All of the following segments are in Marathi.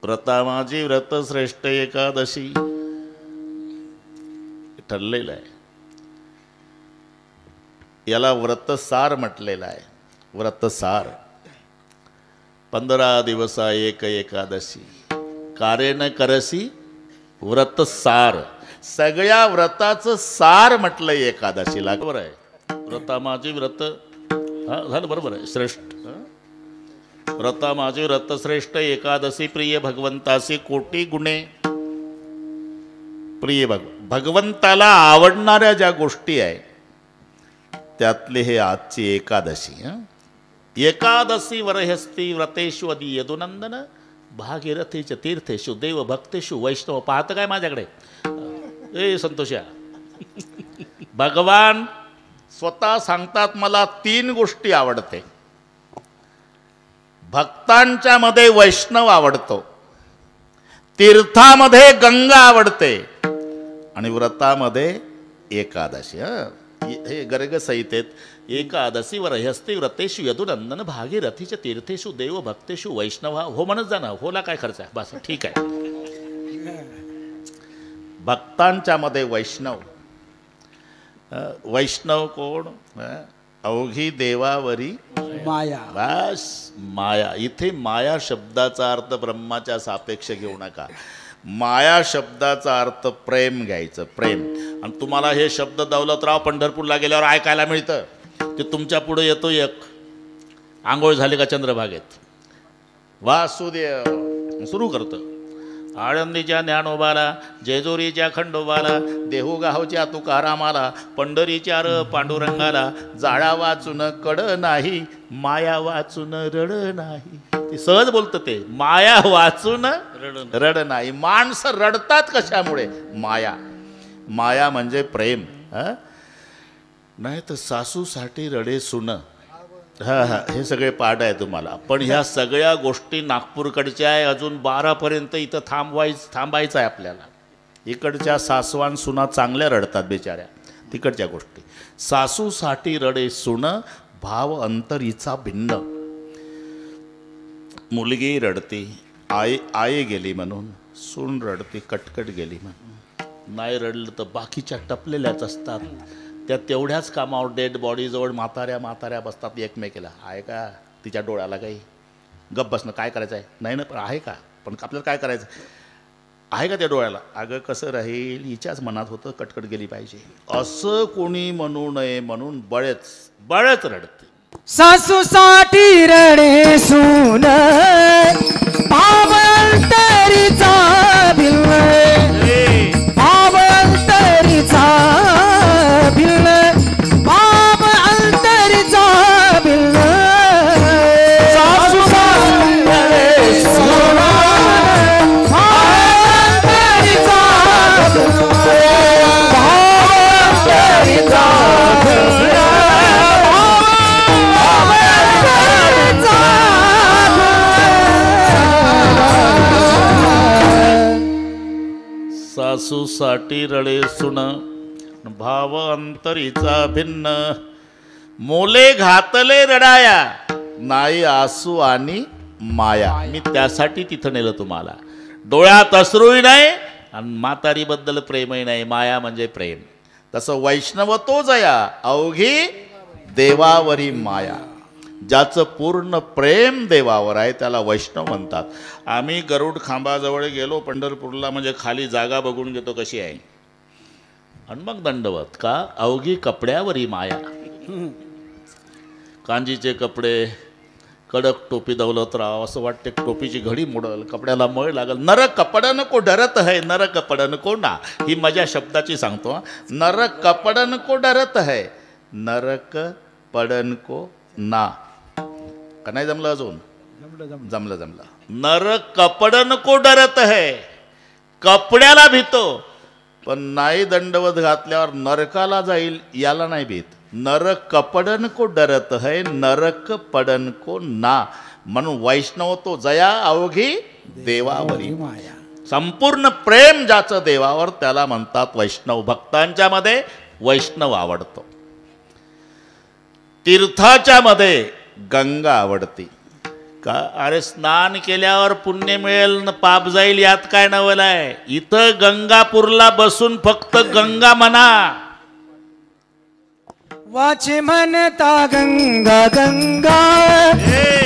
व्रता माझी व्रत श्रेष्ठ एकादशी ठरलेलं आहे. याला व्रतसार म्हटलेलं आहे. व्रतसार 15 दिवसा एक एकादशी कारेन करसी व्रतसार. सगळ्या व्रताचं सार म्हटलंय एकादशीला. बरोबर आहे. व्रता माझी व्रत हा झालं बरोबर आहे. श्रेष्ठ व्रता माझी व्रत श्रेष्ठ एकादशी प्रिय भगवंतासी कोटी गुणे. प्रिय भगवंताला आवडणाऱ्या ज्या गोष्टी आहे त्यातले हे आजची एकादशी. एकादशी वरहस्ती व्रतेषु अदी यदुनंदन भागीरथीच तीर्थेषु देव भक्तेषु वैष्णव. पाहतं काय माझ्याकडे ए संतोषा. भगवान स्वतः सांगतात मला 3 गोष्टी आवडते. भक्तांच्या मध्ये वैष्णव आवडतो, तीर्थामध्ये गंगा आवडते आणि व्रतामध्ये एकादशी. हे गर्ग संहितेत एकादशी वरहस्ती व्रतेषु यदुनंदन भागीरथीच्या तीर्थेषु देव भक्तेषु वैष्णव. हो म्हणत जा ना. होला काय खर्च आहे बस ठीक आहे. भक्तांच्या मध्ये वैष्णव. वैष्णव कोण? अवघी देवावरी माया. बस माया. इथे माया शब्दाचा अर्थ ब्रह्माच्या सापेक्ष घेऊ नका. माया शब्दाचा अर्थ प्रेम घ्यायचं. प्रेम. आणि तुम्हाला हे शब्द दौलतराव पंढरपूरला गेल्यावर ऐकायला मिळतं. ते तुमच्या पुढे येतो एक. आंघोळ झाली का चंद्रभागेत वासुदेव सुरू करतं. आळंदीच्या ज्ञानोबाला, जेजुरीच्या खंडोबाला, देहूगावच्या तुकारामाला, पंढरीच्या पांडुरंगाला जाळा वाचून कड नाही, माया वाचून रड नाही. ते सहज बोलतं ते. माया वाचून रड नाही. माणसं रडतात कशामुळे? माया. माया म्हणजे प्रेम. नाही तर सासूसाठी रडे सुन. हे सगळे पाठ आहे तुम्हाला. पण ह्या सगळ्या गोष्टी नागपूरकडच्या आहे. अजून 12पर्यंत इथं थांबायचं आहे आपल्याला. इकडच्या सासवान सुना चांगल्या रडतात बिचाऱ्या. तिकडच्या गोष्टी. सासूसाठी रडे सुन भाव अंतरीचा भिन्न. मुलगी रडती आई गेली म्हणून, सून रडती कटकट गेली म्हणून. नाही रडलं तर बाकीच्या टपलेल्याच असतात. त्या तेवढ्याच कामावर डेड बॉडीजवळ म्हाताऱ्या बसतात एकमेकीला. आहे का तिच्या डोळ्याला काही? गप्प बसणं. काय करायचं आहे? नाही ना. पण आहे का? पण आपल्याला काय करायचं आहे का त्या डोळ्याला? अगं कसं राहील हिच्याच मनात होतं कटकट गेली पाहिजे असं कोणी म्हणू नये म्हणून बळच रडते. सासूसाठी रडे सून भाव अंतरीचा भिन्न. भाव अंतरीचा भिन्न. भाव अंतरीचा भिन्न. सासूसाठी रडे सून भाव अंतरीचा भिन्न. भाव अंतरीचा भिन्न. सासूसाठी रडे सुन भाव अंतरीचा भिन्न. मोले घातले रडाया नाही आसू आणि माया. मी त्यासाठी तिथं नेलं तुम्हाला. डोळ्यात अश्रूही नाही आणि म्हातारीबद्दल प्रेमही नाही. माया म्हणजे प्रेम. तसं वैष्णव तो जया अवघी देवावरी माया. ज्याचं पूर्ण प्रेम देवावर आहे त्याला वैष्णव म्हणतात. आम्ही गरुड खांबाजवळ गेलो पंढरपूरला म्हणजे खाली जागा बघून घेतो कशी आहे आणि मग दंडवत. का? अवघी कपड्यावरी माया. कांजीचे कपडे, कडक टोपी दौलतराव. असं वाटते टोपीची घडी मोडल, कपड्याला मळ लागल. नर कपडन को डरत है नर कपडन को ना. ही माझ्या शब्दाची सांगतो. नर कपडन को डरत है नरक पडन को ना. का नाही जमलं अजून? जमलं. नर कपडन को डरत है. कपड्याला भीतो पण नाही दंडवत घातल्यावर नरकाला जाईल याला नाही भीत. नर कपडन को डरत है नरक पडन को ना. म्हणून वैष्णव तो जया अवघी देवावरी माया. संपूर्ण प्रेम ज्याचं देवावर त्याला म्हणतात वैष्णव. भक्तांच्या मध्ये वैष्णव आवडतो. तीर्थाच्या मध्ये गंगा आवडती. का? अरे स्नान केल्यावर पुण्य मिळेल न पाप जाईल यात काय नवल आहे? इथं गंगापूरला बसून फक्त गंगा म्हणा. वाचे म्हणता गंगा गंगा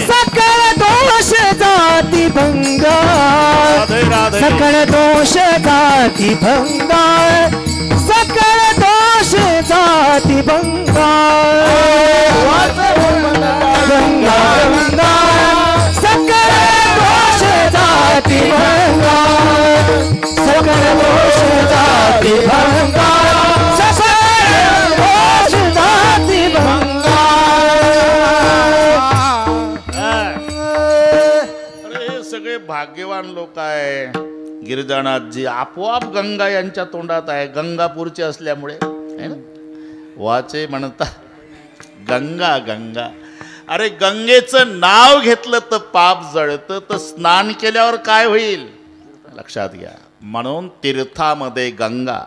सकळ दोष जाती भंगा राधे राधे. सकळ दोष जाती भंगा सकळ दोष जाती भंगा गंगा गंगा सकळ दोष जाती भंगा सकळ दोष जाती भंगा सकळ दोष जाती भंगा. अरे हे सगळे भाग्यवान लोक आहे. गिरिजानाथजी आपोआप गंगा यांच्या तोंडात आहे, गंगापूरचे असल्यामुळे है ना. वाचे म्हणता गंगा गंगा. अरे गंगेचं नाव घेतलं तर पाप जळतं, तर स्नान केल्यावर काय होईल लक्षात घ्या. म्हणून तीर्थामध्ये गंगा,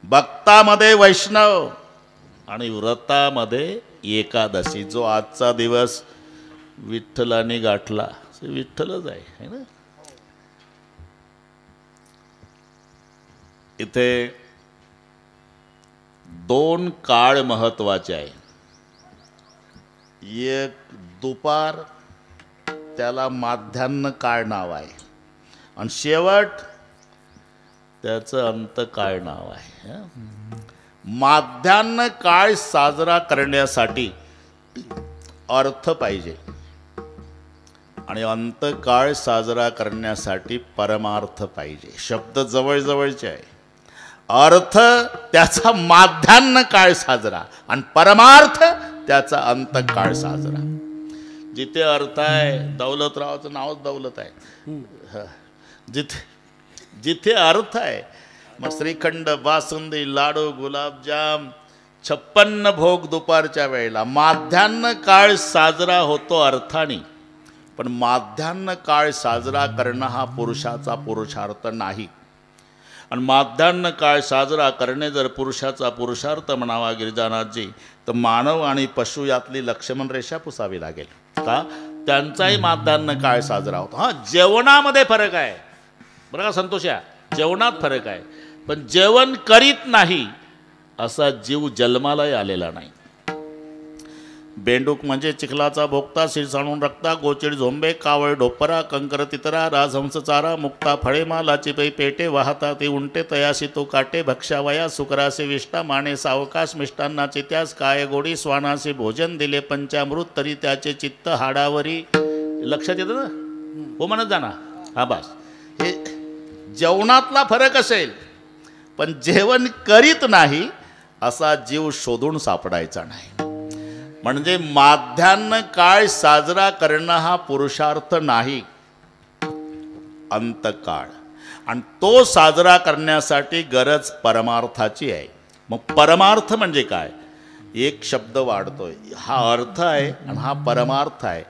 भक्तामध्ये वैष्णव आणि व्रतामध्ये एकादशी. जो आजचा दिवस विठ्ठलाने गाठला विठ्ठलच आहे है ना. इथे दोन काळ महत्वाचे आहे. एक दुपार, त्याला माध्यान्ह काळ नाव आहे, आणि शेवट त्याचं अंतकाळ नाव आहे. माध्यान्ह काळ साजरा करण्यासाठी अर्थ पाहिजे, आणि अंतकाळ साजरा करण्यासाठी परमार्थ पाहिजे. शब्द जवळजवळचे आहे. अर्थ त्याचा माध्यान्ह काळ साजरा, आणि परमार्थ त्याचा अंतकाळ साजरा. जिथे अर्थ आहे, दौलतरावचं नावच दौलत आहे. जिथे अर्थ आहे मग श्रीखंड, बासुंदी, लाडू, गुलाबजाम, 56 भोग दुपारच्या वेळेला. माध्यान्ह काळ साजरा होतो अर्थाने, पण माध्यान्ह काळ साजरा करणं हा पुरुषाचा पुरुषार्थ नाही. आणि माध्यान्ह काळ साजरा करणे जर पुरुषाचा पुरुषार्थ म्हणावा गिरिजानाथजी, तर मानव आणि पशु यातली लक्ष्मण रेषा पुसावी लागेल. का? त्यांचाही माध्यान्ह काळ साजरा होतो. हां, जेवणामध्ये फरक आहे बरं का संतोषा, जेवणात फरक आहे. पण जेवण करीत नाही असा जीव जन्मालाही आलेला नाही. बेंडूक म्हणजे चिखलाचा भोगता, शिरसाणून रक्ता, गोचिड झोंबे, कावळ ढोपरा, कंकर तितरा, राजहंस चारा, मुक्ता फळे, मालाची पै पेटे, वाहता ते उंटे, तयाशी तो काटे, भक्षावया सुकरासे विष्टा, माने सावकाश, मिष्टान्नाचे त्यास, काय गोडी, स्वानासे भोजन दिले पंचामृत, तरी त्याचे चित्त हाडावरी. लक्षात येतं ना? हो म्हणत जाना. हा बस, हे जेवणातला फरक असेल, पण जेवण करीत नाही असा जीव शोधून सापडायचा नाही. म्हणजे माध्यान्ह काळ साजरा करणं हा पुरुषार्थ नाही, अंतकाळ. आणि तो साजरा करण्यासाठी गरज परमार्थाची आहे. मग परमार्थ म्हणजे काय? एक शब्द वाढतोय. हा अर्थ आहे आणि हा परमार्थ आहे.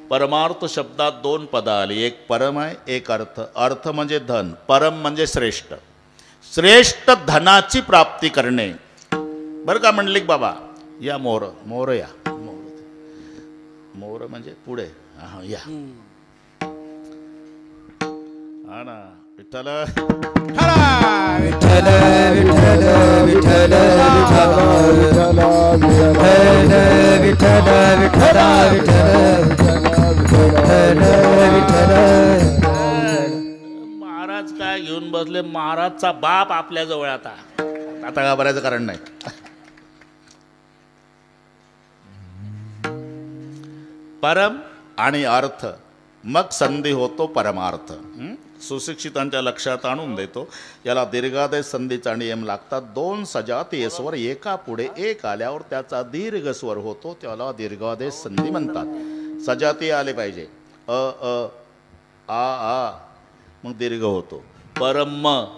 परमार्थ शब्दात दोन पदं आली, एक परम आहे, एक अर्थ. अर्थ म्हणजे धन, परम म्हणजे श्रेष्ठ. श्रेष्ठ धनाची प्राप्ती करणे. बरं का मंडलिक बाबा, या मोर मोर या मोर म्हणजे पुढे. हा या. हा ना. विठ्ठल विठ्ठल विठ्ठल विठ्ठल विठ्ठल विठ्ठल विठ्ठल. महाराज काय घेऊन बसले? महाराजचा बाप आपल्या जवळ. आता आता घाबरायचं कारण नाही. परम आणि अर्थ, मग संधी होतो परमार्थ. सुशिक्षितांच्या लक्षात आणून देतो. याला दीर्घादेश संधीचा नियम लागतात. दोन सजातीय स्वर एका पुढे एक आल्यावर त्याचा दीर्घ स्वर होतो, त्याला दीर्घादेश संधी म्हणतात. सजातीय आले पाहिजे. अ आ आ, मग दीर्घ होतो. परम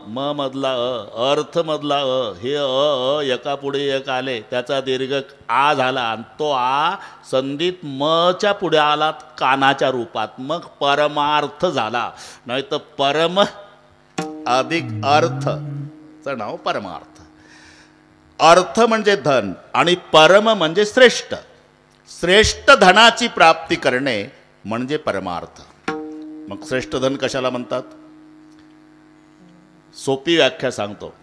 म मधला अर्थ मधला हे एका पुढे एक आले, त्याचा दीर्घ आ झाला, आणि तो आ संधीत मच्या पुढे आला कानाच्या रूपात, मग परमार्थ झाला. नाही तर परम अधिक अर्थचं नाव परमार्थ. अर्थ म्हणजे धन आणि परम म्हणजे श्रेष्ठ. श्रेष्ठ धनाची प्राप्ती करणे म्हणजे परमार्थ. मग श्रेष्ठ धन कशाला म्हणतात? सोपी व्याख्या सांगतो.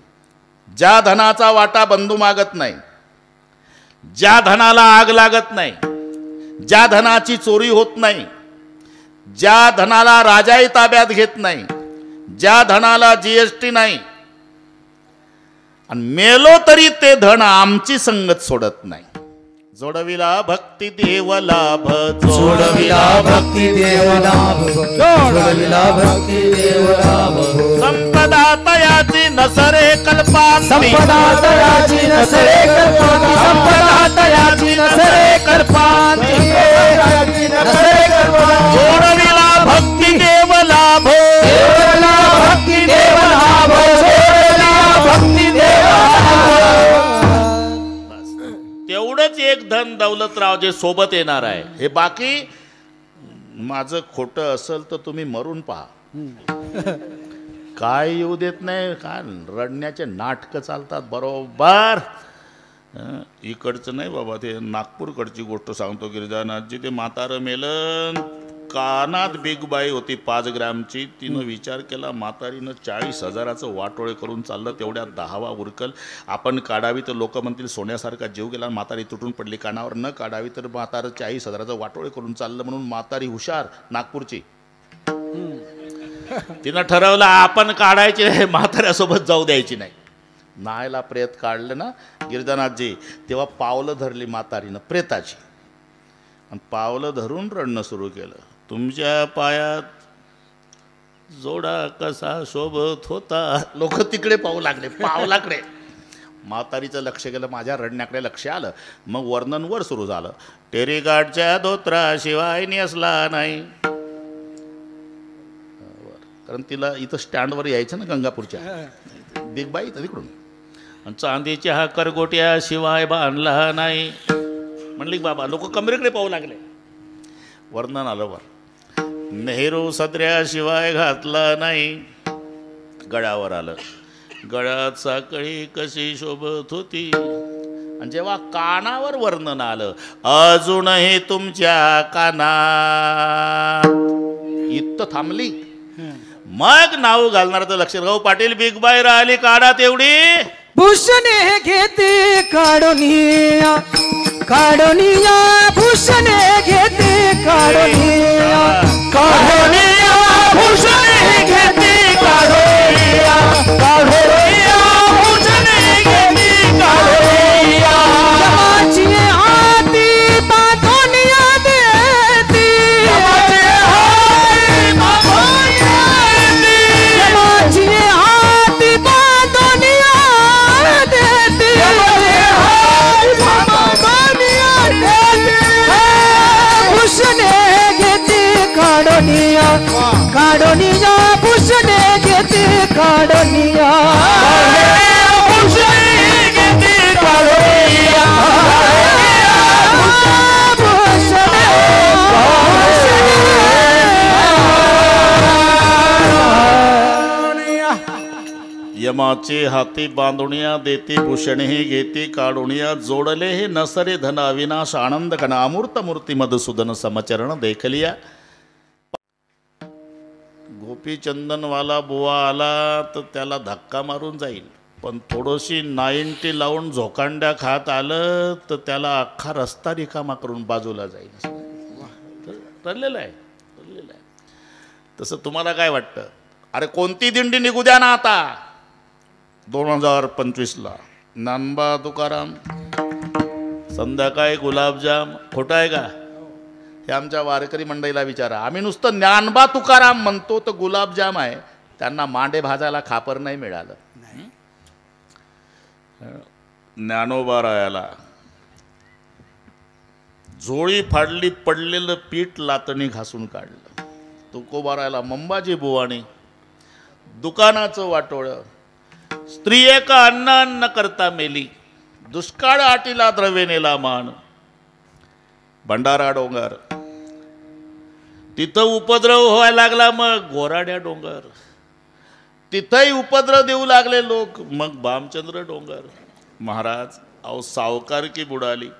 ज्या धनाचा वाटा बंधू मागत नाही, ज्या धनाला आग लागत नाही, ज्या धनाची चोरी होत नाही, ज्या धनाला राजाही ताब्यात घेत नाही, ज्या धनाला जीएसटी नाही, आणि मेलो तरी ते धन आमची संगत सोडत नाही. जोडविला भक्ती देव लाभ, जोडविला भक्ती देव लाभ, जोडविला भक्ती देव लाभ. संपदा तयाची नसरे कल्पांती, संपदा तयाची नसरे कल्पांती, संपदा तयाची नसरे कल्पांती, नसरे कल्पांती. जोडविला भक्ती देव लाभ, जोडविला भक्ती देव लाभ, जोडविला भक्ती देव लाभ. तेवढंच एक धन दौलतराव जे सोबत येणार आहे. हे बाकी माझं खोटं असेल तर तुम्ही मरून पहा. काय येऊ देत नाही. काय रडण्याचे नाटकं चालतात बरोबर. इकडचं नाही बाबा, ते नागपूरकडची गोष्ट सांगतो. गिरिजानाथजी ते म्हातारं मेलं, कानात बिग बाई होती 5 ग्रॅमची. तिनं विचार केला, म्हातारीनं 40,000चं वाटोळे करून चाललं, तेवढ्यात 10वा उरकल. आपण काढावी तर लोक म्हणतील सोन्यासारखा जीव गेला, म्हातारी तुटून पडली कानावर. न काढावी तर म्हातारं 40,000चं वाटोळे करून चाललं. म्हणून म्हातारी हुशार नागपूरची, तिनं ठरवलं आपण काढायचे, म्हाताऱ्यासोबत जाऊ द्यायची नाही. नायला प्रेत काढलं ना गिरिजानाथजी, तेव्हा पावलं धरली म्हातारीनं प्रेताची, आणि पावलं धरून रडणं सुरू केलं. तुमच्या पायात जोडा कसा शोभत होता. लोक तिकडे पाहू लागले, पावलाकडे. म्हातारीचं लक्ष गेलं, माझ्या रडण्याकडे लक्ष आलं. मग वर्णन वर सुरू झालं. टेरीगाडच्या धोत्राशिवाय नेसला नाही. कारण तिला इथं स्टँडवर यायचं ना गंगापूरच्या, बिग बाई इथं तिकडून. आणि चांदीच्या हा करगोट्याशिवाय बांधला नाही म्हणली बाबा. लोक कमरेकडे पाहू लागले. वर्णन आलं वर. नेहरू सदऱ्याशिवाय घातला नाही. गळ्यावर आलं. गळ्यात साखळी कशी शोभत होती. आणि जेव्हा कानावर वर्णन आलं, अजूनही तुमच्या कानात, इथं थांबली. मग नाव घालणारचं लक्ष. राहू पाटील बिग बाई राहिली काढा तेवढी. भूषणे घेते काढोनिया, काढोनिया भूषणे घेते काढोनिया, काढोनिया भूषणे घेते काढोनिया, काढोनिया भूषणे घेते काढोनिया. यमाची हाती बांधोनिया देती, यमाची हाती बांधोनिया देती, यमाची हाती बांधोनिया देती, यमाची हाती बांधोनिया देती. भूषणे घेते काढोनिया, काढोनिया भूषणे घेते काढोनिया, भूषणे घेते काढोनिया, भूषणे. यमाचे हाती बांधुनिया देते, भूषणे घेते काढुनिया. जोडले हे नसरे धन अविनाश आनंद कण, अमूर्त मूर्ती मधुसूदन समचरण देखलिया. गोपीचंदनवाला बुवा आला तर त्याला धक्का मारून जाईल, पण थोडीशी 90 लावून झोकांड्या खात आलं तर त्याला अख्खा रस्ता रिकामा करून बाजूला जाईल. ठरलेलं आहे, ठरलेलं आहे. तसं तुम्हाला काय वाटतं? अरे कोणती दिंडी निघू द्या ना आता 2025ला. नानबा तुकाराम, संध्याकाळी गुलाबजाम. खोटं आहे का? हे आमच्या वारकरी मंडळीला विचारा. आम्ही नुसतं ज्ञानबा तुकाराम म्हणतो तर गुलाबजाम आहे. त्यांना मांडे भाजायला खापर नाही मिळालं. ज्ञानोबा रायाला झोळी फाडली, पडलेलं पीठ लातणी घासून काढलं. तुकोबा रायाला मंबाजी बुवाणी दुकानाचं वाटोळं. स्त्री एका अन्न न करता मेली, दुष्काळ आटीला द्रव्य नेला मान. भंडारा डोंगर, तिथं उपद्रव व्हायला लागला. मग गोराड्या डोंगर, तिथंही उपद्रव देऊ लागले लोक. मग भामचंद्र डोंगर. महाराज अहो सावकारकी बुडाली,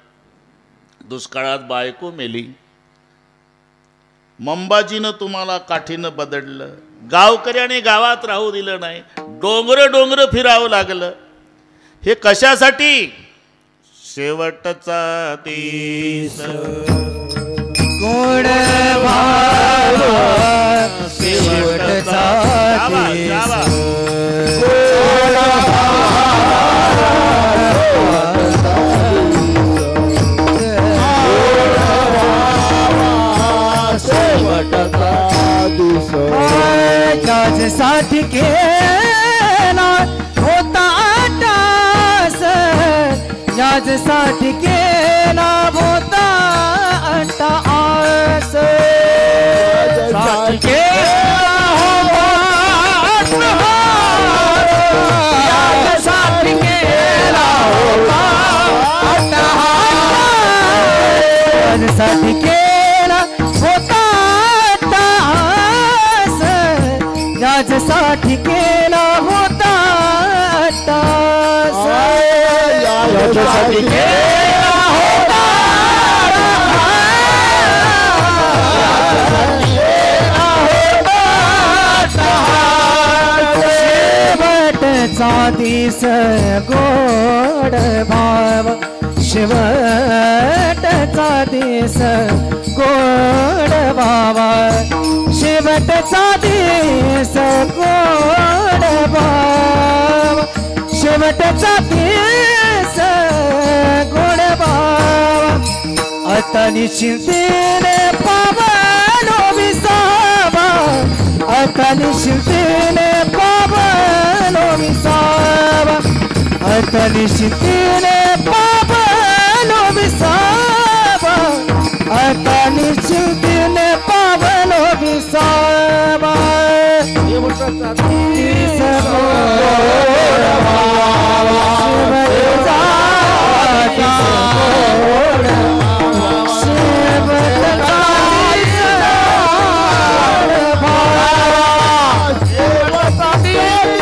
दुष्काळात बायको मेली, मंबाजीनं तुम्हाला काठीनं बदडलं, गावकऱ्याने गावात राहू दिलं नाही, डोंगर फिरावं लागलं. हे कशासाठी? शेवटचा दिस गोड भावा शेवटचा ज्यासाठी केला होता अट्टास, ज्यासाठी केला होता अट्टास, ज्यासाठी केला होता अट्टास, ज्यासाठी केला होता अट्टास, ज्यासाठी केला होता अट्टास, ज्यासाठी केला होता अट्टास, ज्यासाठी केला होता शेवटचा दिस गोड भाव, शेवटचा दिस गोड भावा, शेवटचा दिस गोड भाव, शेवटचा दिस गोड भाव. आता निश्चिंतीने पावलो विसावा, आता निश्चिंतीने पावलो विसावा, आता निश्चिंतीने पावलो विसावा, आता निश्चिंतीने पावलो विसावा. शेवटचा दिस गोड भावा, शेवटचा दिस गोड भावा, शेवटचा दिस गोड भावा, शेवटचा दिस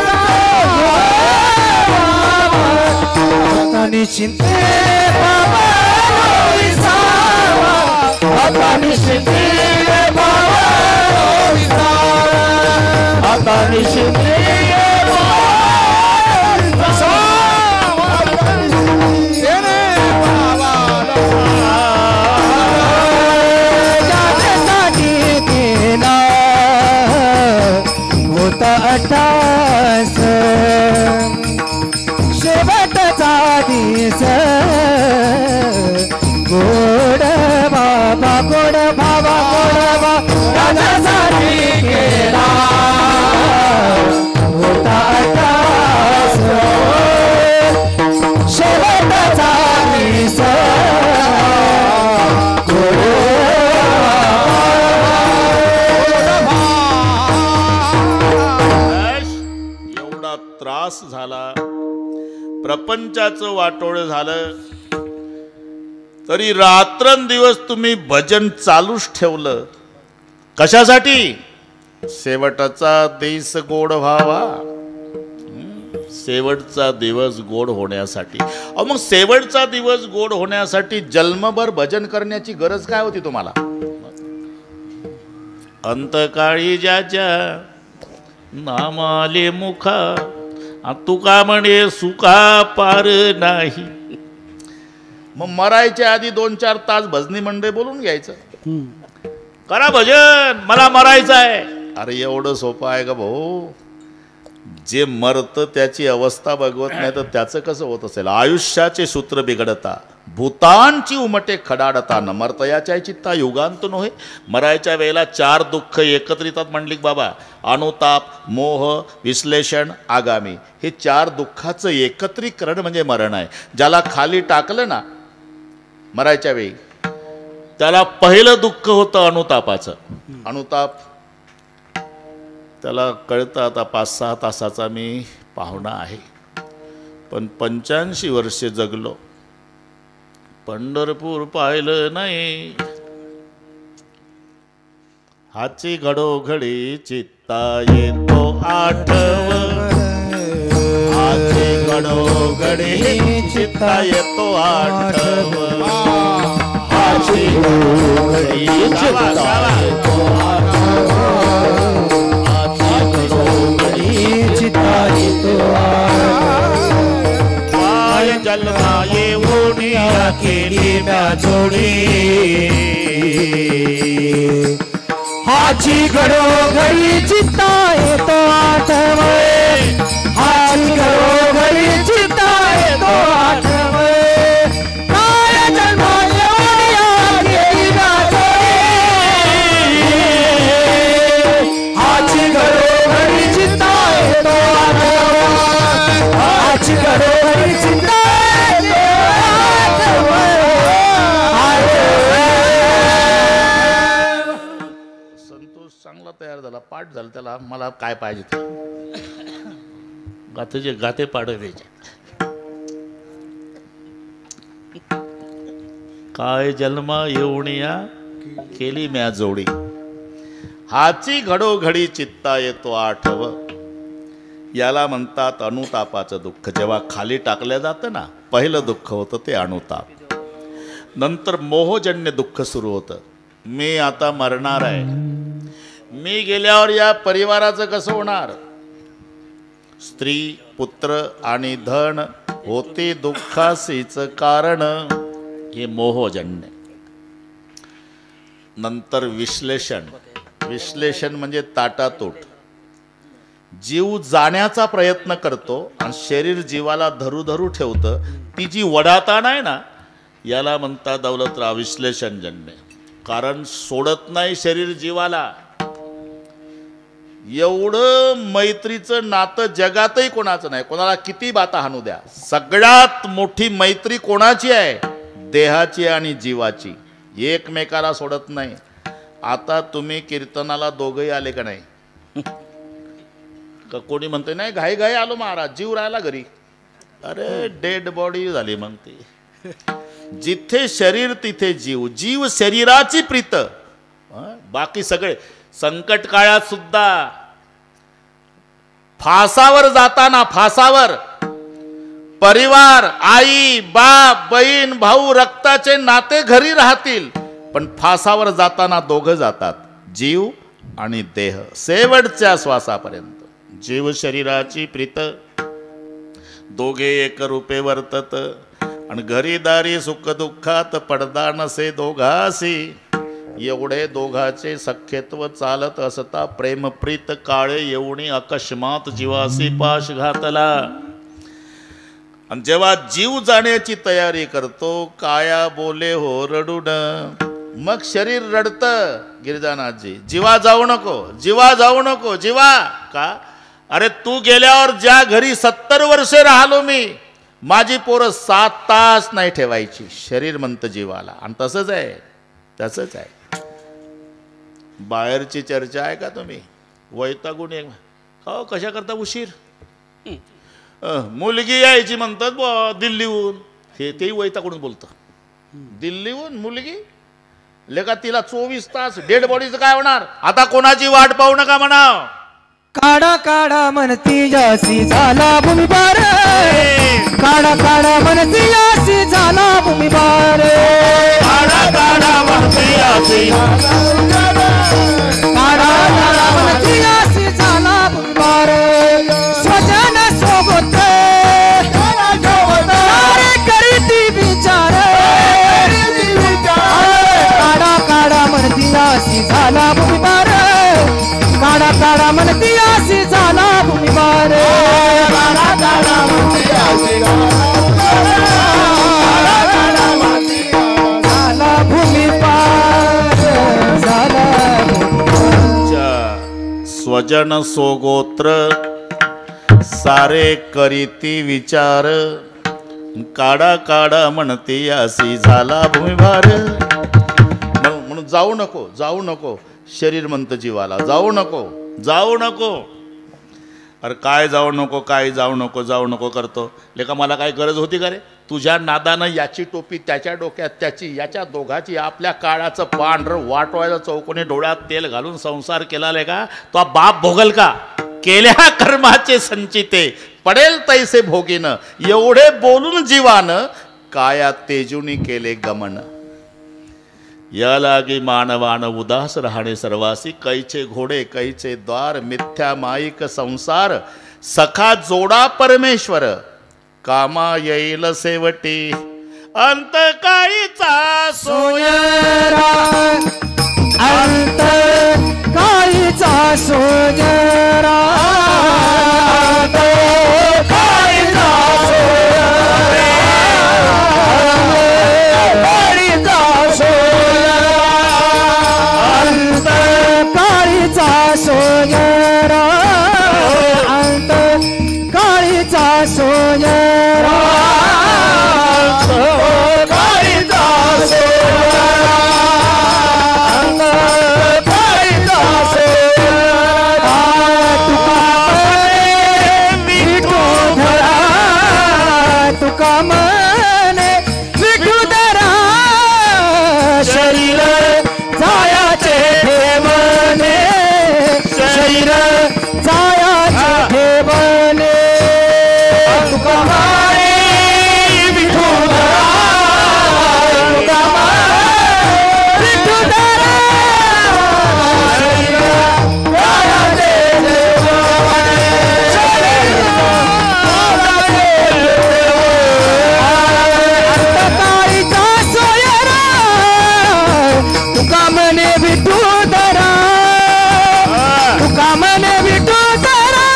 गोड भावा. आता निश्चिंतीने पावलो विसावा, आता निश्चिंतीने पावलो विसावा, आता निश्चिंतीने पावलो विसावा, ज्यासाठी केला होता अट्टास, शेवटचा दिस गोड बाबा, गोड बाबा, गोड बाबा, त्याच्यासाठी केला होता अट्टास, शेवटचा दिस गोड एवढा त्रास झाला, प्रपंचाचं वाटोळ झालं, तरी रात्रंदिवस तुम्ही भजन चालूच ठेवलं. कशासाठी? शेवटचा दिस गोड व्हावा, शेवटचा दिवस गोड होण्यासाठी. अहो मग शेवटचा दिवस गोड होण्यासाठी जन्मभर भजन करण्याची गरज काय होती तुम्हाला? अंतकाळी ज्याच्या नामाले मुखा, तुका म्हणे सुखा पार नाही. मग मरायच्या आधी 2-4 तास भजनी मंडळ बोलून घ्यायचं, करा भजन, मला मरायचं आहे. अरे एवढं सोपं आहे का भाऊ? जे मरतं त्याची अवस्था बघवत नाही तर त्याचं कसं होत असेल? आयुष्याचे सूत्र बिघडता, भूतांची उमटे खडाडता, न मर्तयाच्या चित्ता युगांत नव्हे. मरायच्या वेळेला 4 दुःख एकत्र येतात म्हणली बाबा, अनुताप, मोह, विश्लेषण, आगामी. हे 4 दुःखाचं एकत्रीकरण म्हणजे मरण आहे. ज्याला खाली टाकलं ना मरायच्या वेळी, त्याला पहिलं दुःख होतं अनुतापाचं. अनुताप त्याला कळतं आता 5-6 तासाचा मी पाहुणा आहे, पण 85 वर्षे जगलो, पंढरपूर पाहिलं नाही. हाची घडोघडी चित्ता येतो आठव, हाची घडोघडी चित्ता येतो आठव, हाची घडी चित्ताये तो आठव हाची घडी चित्ताये तो काय जन्मा येऊन केली म्या जोडी हाची घडी चित्ताये तो आठव हाची घडी चित्ताये तो आठव काय जन्मा येऊन केली म्या जोडी हाची घडी चित्ताये तो आठव हाची घडी चित्ताये तो आठव संतोष चांगला तयार झाला पाठ झाला त्याला मला काय पाहिजे ते गातेचे गाते पाठ द्यायचे काय जन्मा येऊन या केली म्या जोडी हाची घडोघडी चित्ता येतो आठव याला म्हणतात अनुतापाचं दुःख जेव्हा खाली टाकलं जातं ना पहिलं दुःख होतं ते अनुताप नंतर मोहजन्य दुःख सुरू होतं मी आता मरणार आहे मी गेल्यावर या परिवाराचं कसं होणार स्त्री पुत्र आणि धन होते दुःखासीच कारण हे मोहजन्य नंतर विश्लेषण म्हणजे ताटातूट जीव जाण्याचा प्रयत्न करतो आणि शरीर जीवाला धरू धरू ठेवतं ती जी वडाताण आहे ना याला म्हणतात दौलतराव विश्लेषणजन्य कारण सोडत नाही शरीर जीवाला एवढं मैत्रीचं नातं जगातही कोणाचं नाही कोणाला किती बाता हाणू द्या सगळ्यात मोठी मैत्री कोणाची आहे देहाची आणि जीवाची एकमेकाला सोडत नाही आता तुम्ही कीर्तनाला दोघंही आले का नाही का कोणी म्हणते नाही घाई घाई आलो महाराज जीव राहिला घरी अरे डेड बॉडी झाली मग ती जिथे शरीर तिथे जीव जीव शरीराची प्रीत बाकी सगळे संकट काळात सुद्धा फासावर जाताना फासावर परिवार आई बाप बहीण भाऊ रक्ताचे नाते घरी राहतील पण फासावर जाताना दोघं जातात जीव आणि देह शेवटच्या श्वासापर्यंत जीव शरीराची प्रीत दोघे एक रूपे वर्तत आणि घरीदारी सुख दुःखात पडदा नसे दोघासी एवढे दोघाचे सख्यत्व चालत असता प्रेमप्रीत काळे येऊनी अकस्मात जीवासी पाश घातला आणि जेव्हा जीव जाण्याची तयारी करतो काया बोले हो रडून मग शरीर रडतं गिरिजानाथजी जीवा जाऊ नको जीवा जाऊ नको जीवा का अरे तू गेल्यावर ज्या घरी 70 वर्षे राहिलो मी माझी पोरं 7 तास नाही ठेवायची शरीर म्हणतं जीवाला आणि तसंच आहे बाहेरची चर्चा आहे का तुम्ही वैतागून एक हो कशा करता उशीर मुलगी यायची म्हणतात दिल्लीहून तेही वैतागून बोलतं दिल्लीहून मुलगी लेका तिला 24 तास डेड बॉडीचं काय होणार आता कोणाची वाट पाहू नका म्हणाव काढा काढा म्हणती जासी झाला भूमिभार काढा काढा म्हणती जासी झाला भूमिभार काढा काढा म्हणती जासी काढा काढा म्हणती जासी झाला भूमिभार स्वजन सोबत सारे करीती विचार काढा काढा म्हणती जासी झाला भूमिभार काढा काढा म्हणती आसी झाला भूमिभार काढा काढा म्हणती आसी झाला भूमिभार झाला स्वजन सोगोत्र सारे करीती विचार काढा काढा म्हणती आसी झाला भूमिभार म्हणून जाऊ नको शरीर म्हणतं जीवाला जाऊ नको अरे काय जाऊ नको करतो लेका मला काय गरज होती का रे तुझ्या नादानं याची टोपी त्याच्या डोक्यात त्याची याच्या दोघाची आपल्या काळाचं पांढरं वाटवायचं चौकोनी डोळ्यात तेल घालून संसार केला का तो बाप भोगल का केल्या कर्माचे संचिते पडेल तैसे भोगीनं एवढे बोलून जीवानं काया तेजुनी केले गमन या लागी मानवान उदास राहणे सर्वासी, कैचे घोडे कैचे द्वार, मिथ्या माईक संसार, सखा जोडा परमेश्वर, कामा येईल सेवटी, अंत काळीचा सोयरा अंत काळीचा सोयरा, अंत काळीचा सोयरा, काळीचा सोयरा, अंत काळीचा सोयरा, अंत काळीचा सोयरा, मने विठुधरा, शरीर जायाचे ठेवणे, शरीर जायाचे ठेवणे, तुका मारे विठुधरा, तुका मारे विठुधरा, शरीर जायाचे ठेवणे, शरीर तुका मने विठुधरा, तुका मने विठुधरा,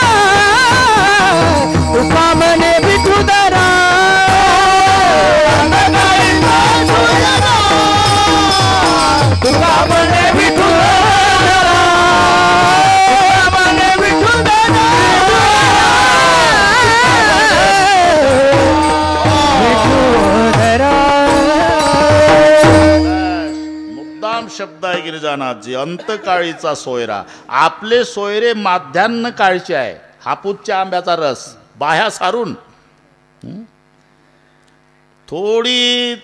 तुका मने विठुधरा, तुका मने विठुधरा, तुका मने विठुधरा, विठुधरा. शब्द आहे गिरिजानाथजी, अंतकाळीचा सोयरा. आपले सोयरे माध्यान्ह काळचे आहे, हापूसच्या आंब्याचा रस बाह्या सारून. थोडी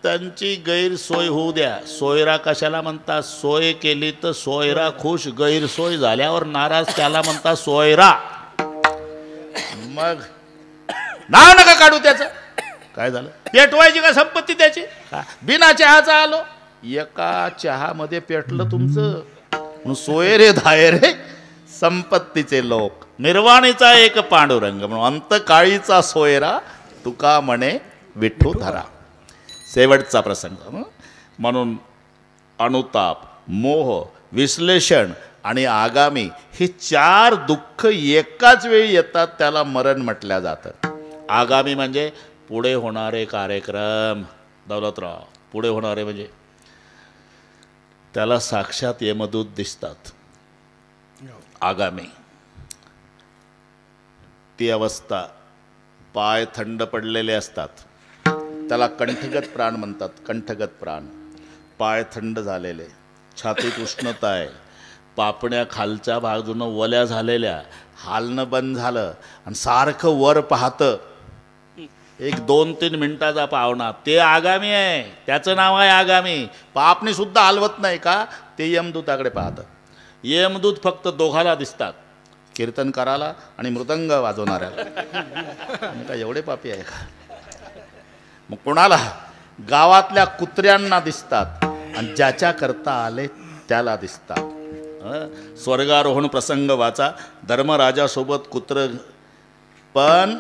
त्यांची गैरसोय होऊ द्या. सोयरा कशाला म्हणतात? सोय केली तर सोयरा खुश, गैरसोय झाल्यावर नाराज त्याला म्हणतात सोयरा. मग नाव नका काढू त्याचं. काय झालं? पेटवायची का संपत्ती त्याची? बिना चहाचा आलो, एका चहामध्ये पेटलं तुमचं. सोयरे धायरे संपत्तीचे लोक, निर्वाणीचा एक पांडुरंग. म्हणून अंतकाळीचा सोयरा, तुका म्हणे विठुधरा. शेवटचा प्रसंग. म्हणून अनुताप, मोह, विश्लेषण आणि आगामी ही चार दुःख एकाच वेळी येतात, त्याला मरण म्हटलं जातं. आगामी म्हणजे पुढे होणारे कार्यक्रम. दौलतराव, पुढे होणारे म्हणजे त्याला साक्षात यमदूत दिसतात. आगामी ती अवस्था, पाय थंड पडलेले असतात, त्याला कंठगत प्राण म्हणतात. कंठगत प्राण, पाय थंड झालेले, छातीत उष्णता आहे, पापण्या खालच्या बाजूनं वल्या झालेल्या, हालणं बंद झालं आणि सारखं वर पाहतं. 1-2-3 मिनिटाचा पावना, ते आगामी आहे. त्याचं नाव आहे आगामी. पापणी सुद्धा हलवत नाही का? ते यमदूताकडे पाहतं. यमदूत फक्त दोघाला दिसतात, कीर्तनकाराला आणि मृदंग वाजवणाऱ्याला. का एवढे पापी आहे का? मग कोणाला? गावातल्या कुत्र्यांना दिसतात आणि ज्याच्या करता आले त्याला दिसतात. स्वर्गारोहण प्रसंग वाचा. धर्मराजासोबत कुत्र, पण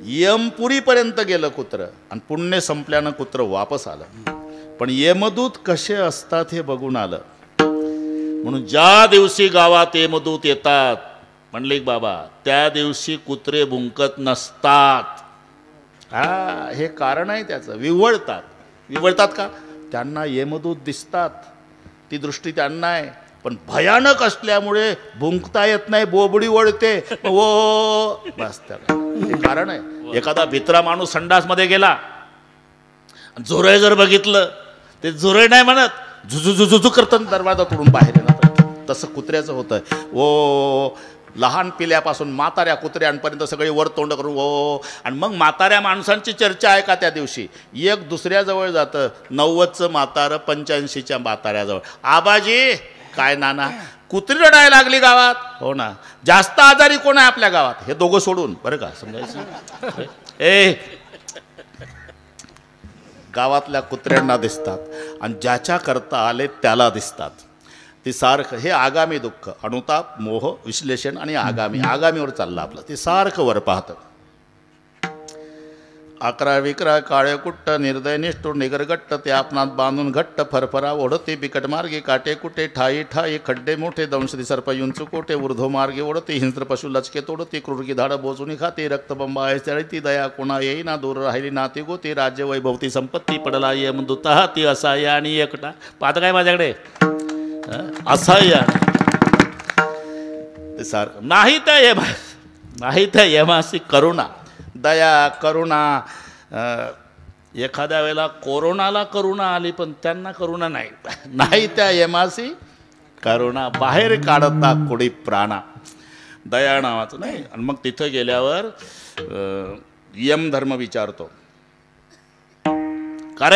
यमपुरीपर्यंत गेलं कुत्र आणि पुण्य संपल्यानं कुत्र वापस आलं. पण यमदूत कसे असतात हे बघून आलं. म्हणून ज्या दिवशी गावात यमदूत येतात म्हणले बाबा, त्या दिवशी कुत्रे भुंकत नसतात. हे कारण आहे त्याचं. विव्हळतात. विव्हळतात का? त्यांना यमदूत दिसतात, ती दृष्टी त्यांना आहे. पण भयानक असल्यामुळे भुंकता येत नाही, बोबडी वळते, ओ बस. त्याला हे कारण आहे. एखादा भित्रा माणूस संडासमध्ये गेला, झुरळ जर बघितलं, ते झुरळ नाही म्हणत, झुझुझुझुझु करतं दरवाजा तोडून बाहेर येणार. तसं कुत्र्याचं होतं. ओ लहान पिल्यापासून म्हाताऱ्या कुत्र्यांपर्यंत सगळे वर तोंड करून ओ. आणि मग म्हाताऱ्या माणसांची चर्चा आहे का त्या दिवशी? एक दुसऱ्याजवळ जातं, 90चं म्हातारं 85च्या म्हाताऱ्याजवळ. आबाजी, काय नाना, कुत्री रडायला लागली गावात? हो ना. जास्त आजारी कोण आहे आपल्या गावात? हे दोघं सोडून, बरं का, समजायचं. गावातल्या कुत्र्यांना दिसतात आणि ज्याच्याकरता आले त्याला दिसतात. ती सारखं हे आगामी दुःख, अनुताप, मोह, विश्लेषण आणि आगामीवर चाललं आपलं. ते सारखं वर पाहतं. 11 विक्रा काळे कुट्ट निर्दय निष्ठुर निगरगट्ट ते आपणात बांधून घट्ट फरफरा ओढते बिकट मार्गे काटे कुटे ठाई ठाई खड्डे मोठे दंशती सर्प युंचू कोटे ऊर्ध्व मार्गे ओढते हिंस्र पशु लचके तोडते क्रूरकी धाड बोचून खाते रक्तबंबा आहे चळती दया कोणा येई ना दूर राहिली नाते गोते राज्य वैभवती संपत्ती पडला यमदूता ती असाय आणि एकटा. पाहता काय माझ्याकडे असाय ते सारखं नाही त्या यमासी करुणा दया करुणा. एखाद्या वेळेला कोरोनाला करुणा आली पण त्यांना करुणा नाही त्या यमासी करुणा. बाहेर काढता कोडी प्राणा. दया नावाचं नाही. आणि मग तिथं गेल्यावर यमधर्म विचारतो, का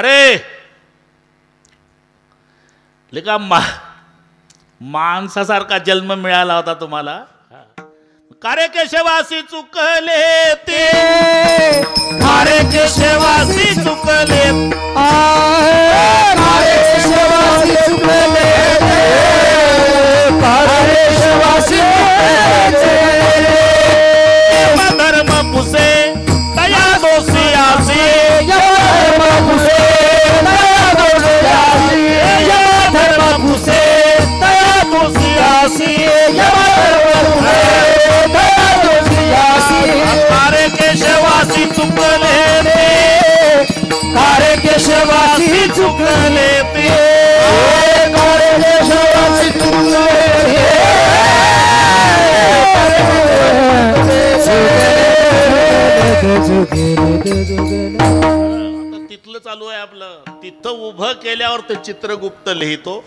रे लेका माणसासारखा जन्म मिळाला होता तुम्हाला. कारे केशवासी चुकले ते कारे केशवासी चुकले कारे केशवासी चुकले कारे केशवासी धर्म पुसे दया दोषी आसी धर्म पुसे दया दोषी आसी धर्म पुसे दया दोषी आसी कारे केशवासी चुकले ते कारे केशवासी चुकले ते कारे केशवासी चुकले तिथलं चालू आहे आपलं. तिथं उभं केल्यावर ते चित्रगुप्त लिहितो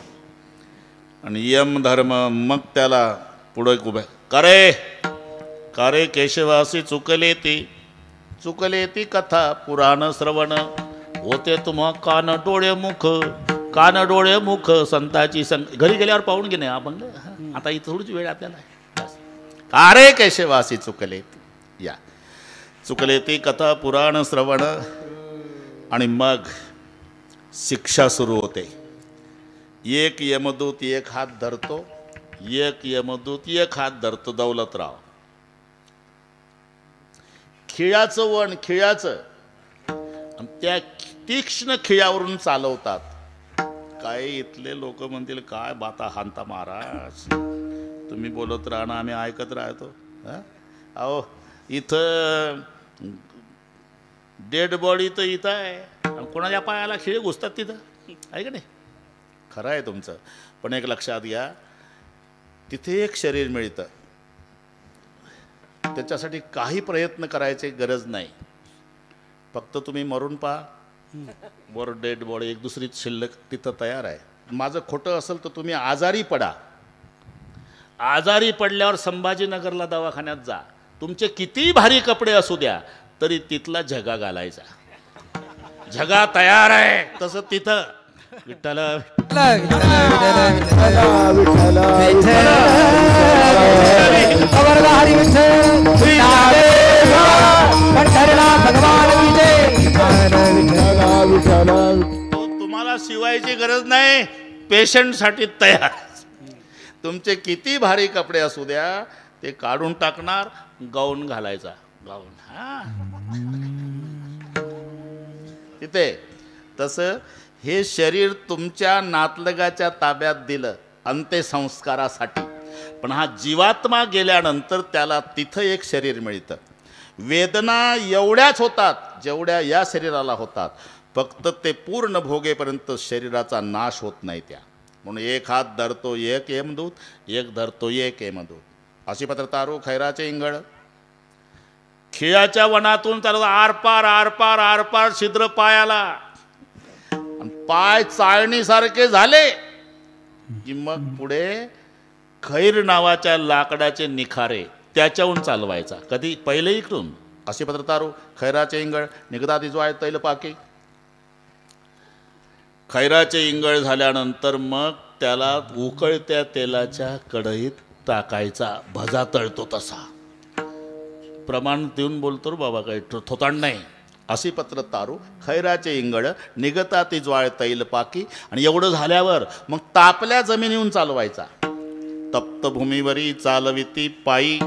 आणि यमधर्म मग त्याला पुढे उभं कारे केशवासी चुकले ती कथा पुराण श्रवण होते तुम्हा कान डोळे मुख संताची घरी गेल्यावर पाहून घे नाही आपण. आता इथं थोडीच वेळ आपल्याला. कारे केशवासी चुकले ती कथा पुराण श्रवण. आणि मग शिक्षा सुरू होते. एक यमदूत एक हात धरतो दौलतराव. खिळाचं वण आणि त्या तीक्ष्ण खिळावरून चालवतात. काय इथले लोक म्हणतील काय बाता हांता महाराज, तुम्ही बोलत राहणं आम्ही ऐकत राहतो. अहो इथं डेड बॉडी तर इथं आहे, कोणाच्या पायाला खिळे घुसतात तिथं, आहे का नाही? खरं आहे तुमचं. पण एक लक्षात घ्या, तिथे एक शरीर मिळतं, त्याच्यासाठी काही प्रयत्न करायची गरज नाही. फक्त तुम्ही मरून पहा, वर डेड बॉडी एक दुसरी शिल्लक तिथं तयार आहे. माझं खोटं असेल तर तुम्ही आजारी पडा. आजारी पडल्यावर संभाजीनगरला दवाखान्यात जा, तुमचे किती भारी कपडे असू द्या तरी तिथला झगा घालायचा. झगा तयार आहे. तसं तिथं विठ्ठल तुम्हाला शिवायची गरज नाही, पेशंटसाठी तयार. तुमचे किती भारी कपडे असू द्या ते काढून टाकणार, गाऊन घालायचा. गाऊन तिथे तसं हे शरीर तुमच्या नातलगाच्या ताब्यात दिलं अंत्यसंस्कारासाठी. पण हा जीवात्मा गेल्यानंतर त्याला तिथं एक शरीर मिळतं. वेदना एवढ्याच होतात जेवढ्या या शरीराला होतात, फक्त ते पूर्ण भोगेपर्यंत शरीराचा नाश होत नाही त्या. म्हणून एक हात धरतो एक यमदूत, एक धरतो एक यमदूत. अशी पत्र तारू खैराचे इंगळ. खिळाच्या वनातून चालत आरपार आरपार आरपार छिद्र पायाला, पाय चाळणीसारखे झाले की मग पुढे खैर नावाच्या लाकडाचे निखारे त्याच्याहून चालवायचा. कधी पहिले इकडून अशी पत्र तारू खैराचे इंगळ निगदादी जो आहे तैल पाके. खैराचे इंगळ झाल्यानंतर मग त्याला उकळत्या तेलाच्या कढईत टाकायचा, भजा तळतो तसा. प्रमाण देऊन बोलतो रे बाबा, काही थोतांड नाही. अशी पत्र तारू खैराचे इंगड निगता ती ज्वाळ तैल पाकी. आणि एवढं झाल्यावर मग तापल्या जमिनीहून चालवायचा. तप्त भूमीवरी चालविती पायी.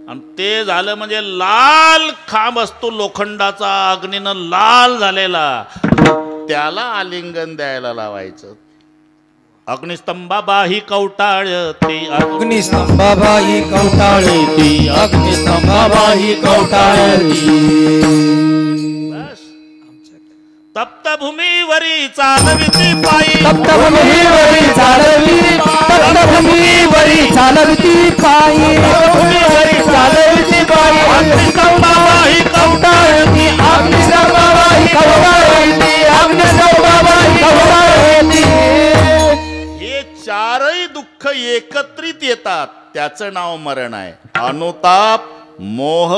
आणि ते झालं म्हणजे लाल खांब असतो लोखंडाचा, अग्नीनं लाल झालेला, त्याला आलिंगन द्यायला लावायचं. अग्निस्तंभाबाही कवटाळती, अग्निस्तंभाबाई कवटाळती, अग्निस्तंभाबाई कवटाळती. बस. तप्त भूमीवरी चालविती पायी, तप्त भूमीवरी चालविती, तप्त भूमीवरी चालविती पायी, भूमीवरी चालविती पायी. अग्निस्तंभाबाई कवटाळती, अग्निस्तंभाबाई कवटाळती, अग्निस्तंभाबाई कवटाळती. हे चारही दुःख एकत्रित येतात, त्याचं नाव मरण आहे. अनुताप, मोह,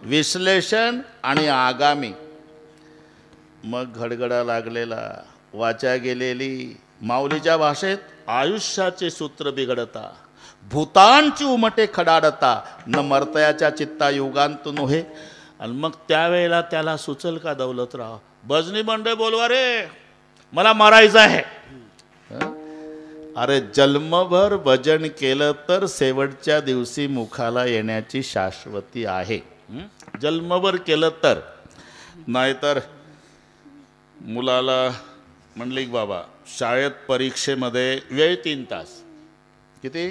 विश्लेषण आणि आगामी. मग घडगडा लागलेला, वाचा गेलेली, माऊलीच्या भाषेत आयुष्याचे सूत्र बिघडता, भूतांची उमटे खडाडता, न मर्तयाच्या चित्ता युगांत नोहे. आणि मग त्यावेळेला त्याला सुचल का दौलतराव, भजनी मंडळ बोलवा रे, मला मारायचं आहे. अरे जन्मभर भजन केलं तर शेवटच्या दिवशी मुखाला येण्याची शाश्वती आहे. जन्मभर केलं तर, नाहीतर मुलाला म्हणले की बाबा शाळेत परीक्षेमध्ये वेळ 3 तास, किती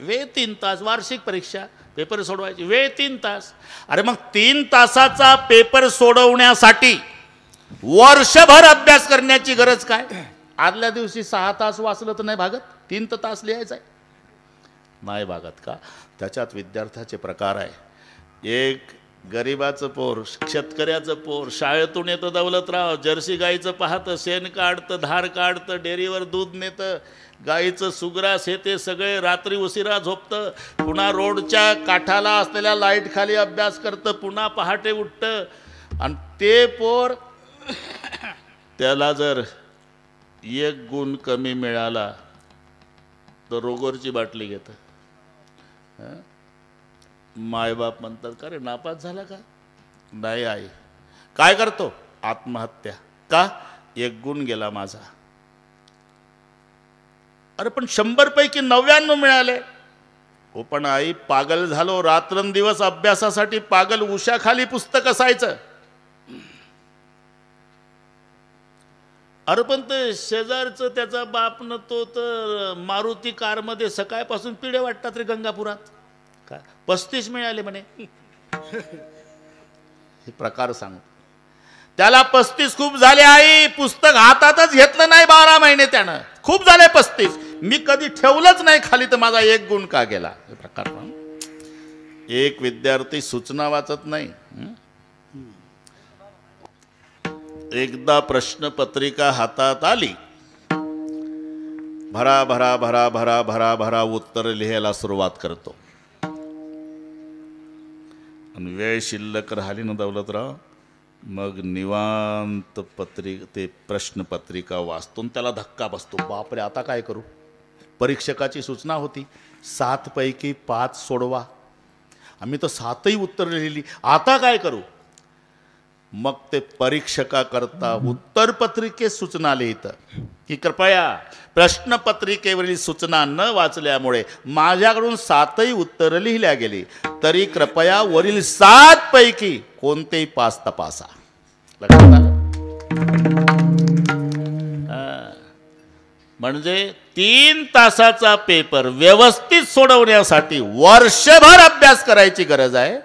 वेळ 3 तास, वार्षिक परीक्षा पेपर सोडवायची, वेळ 3 तास. अरे मग 3 तासाचा पेपर सोडवण्यासाठी वर्षभर अभ्यास करण्याची गरज काय? आदल्या दिवशी 6 तास वाचलं तर नाही भागत? 3 तास लिहायचं आहे, नाही भागत का? त्याच्यात विद्यार्थ्याचे प्रकार आहे. एक गरिबाचं पोर, शेतकऱ्याचं पोर शाळेतून येतं दौलतराव, जर्सी गाईचं पाहतं, शेण काढतं, धार काढतं, डेअरीवर दूध नेतं, गाईचं सुग्रास हे ते सगळे, रात्री उशिरा झोपतं, पुन्हा रोडच्या काठाला असलेल्या लाईट खाली अभ्यास करतं, पुन्हा पहाटे उठतं. आणि ते पोर, त्याला जर 1 गुण कमी मिळाला तर रोगरची बाटली घेतं. मायबाप म्हणतात का रे नापास झाला का? नाही आई. काय करतो? आत्महत्या. का? 1 गुण गेला माझा. अरे पण 100 पैकी 99 मिळाले. हो पण आई पागल झालो, रात्रंदिवस अभ्यासासाठी पागल, उशाखाली पुस्तक असायचं. अरे पण ते शेजारचं त्याचा बापनं तो तर मारुती कारमध्ये सकाळपासून पिढे वाटतात रे गंगापुरात. काय 35 मिळाले म्हणे. हे प्रकार सांगतो. त्याला 35 खूप झाले आई, पुस्तक हातातच घेतलं नाही 12 महिने त्यानं. खूप झाले 35, मी कधी ठेवलंच नाही खाली तर माझा 1 गुण का गेला? हे प्रकार. एक विद्यार्थी सूचना वाचत नाही. एकदा प्रश्नपत्रिका हातात आली, भरा भरा भरा भरा भरा भरा उत्तर लिहायला सुरुवात करतो. आणि वेळ शिल्लक राहिली ना दौलतराव, मग निवांत ते प्रश्नपत्रिका वाचतो. त्याला धक्का बसतो, बापरे आता काय करू? परीक्षकाची सूचना होती 7 पैकी 5 सोडवा. आम्ही तर 7ही उत्तर लिहिली, आता काय करू? मग ते परीक्षकाकरता उत्तरपत्रिकेत सूचना लिहितं की कृपया प्रश्नपत्रिकेवरील सूचना न वाचल्यामुळे माझ्याकडून 7ही उत्तर लिहिल्या गेली, तरी कृपया वरील 7 पैकी कोणतेही 5 तपासा. लक्षात आलं? म्हणजे 3 तासाचा पेपर व्यवस्थित सोडवण्यासाठी वर्षभर अभ्यास करायची गरज आहे,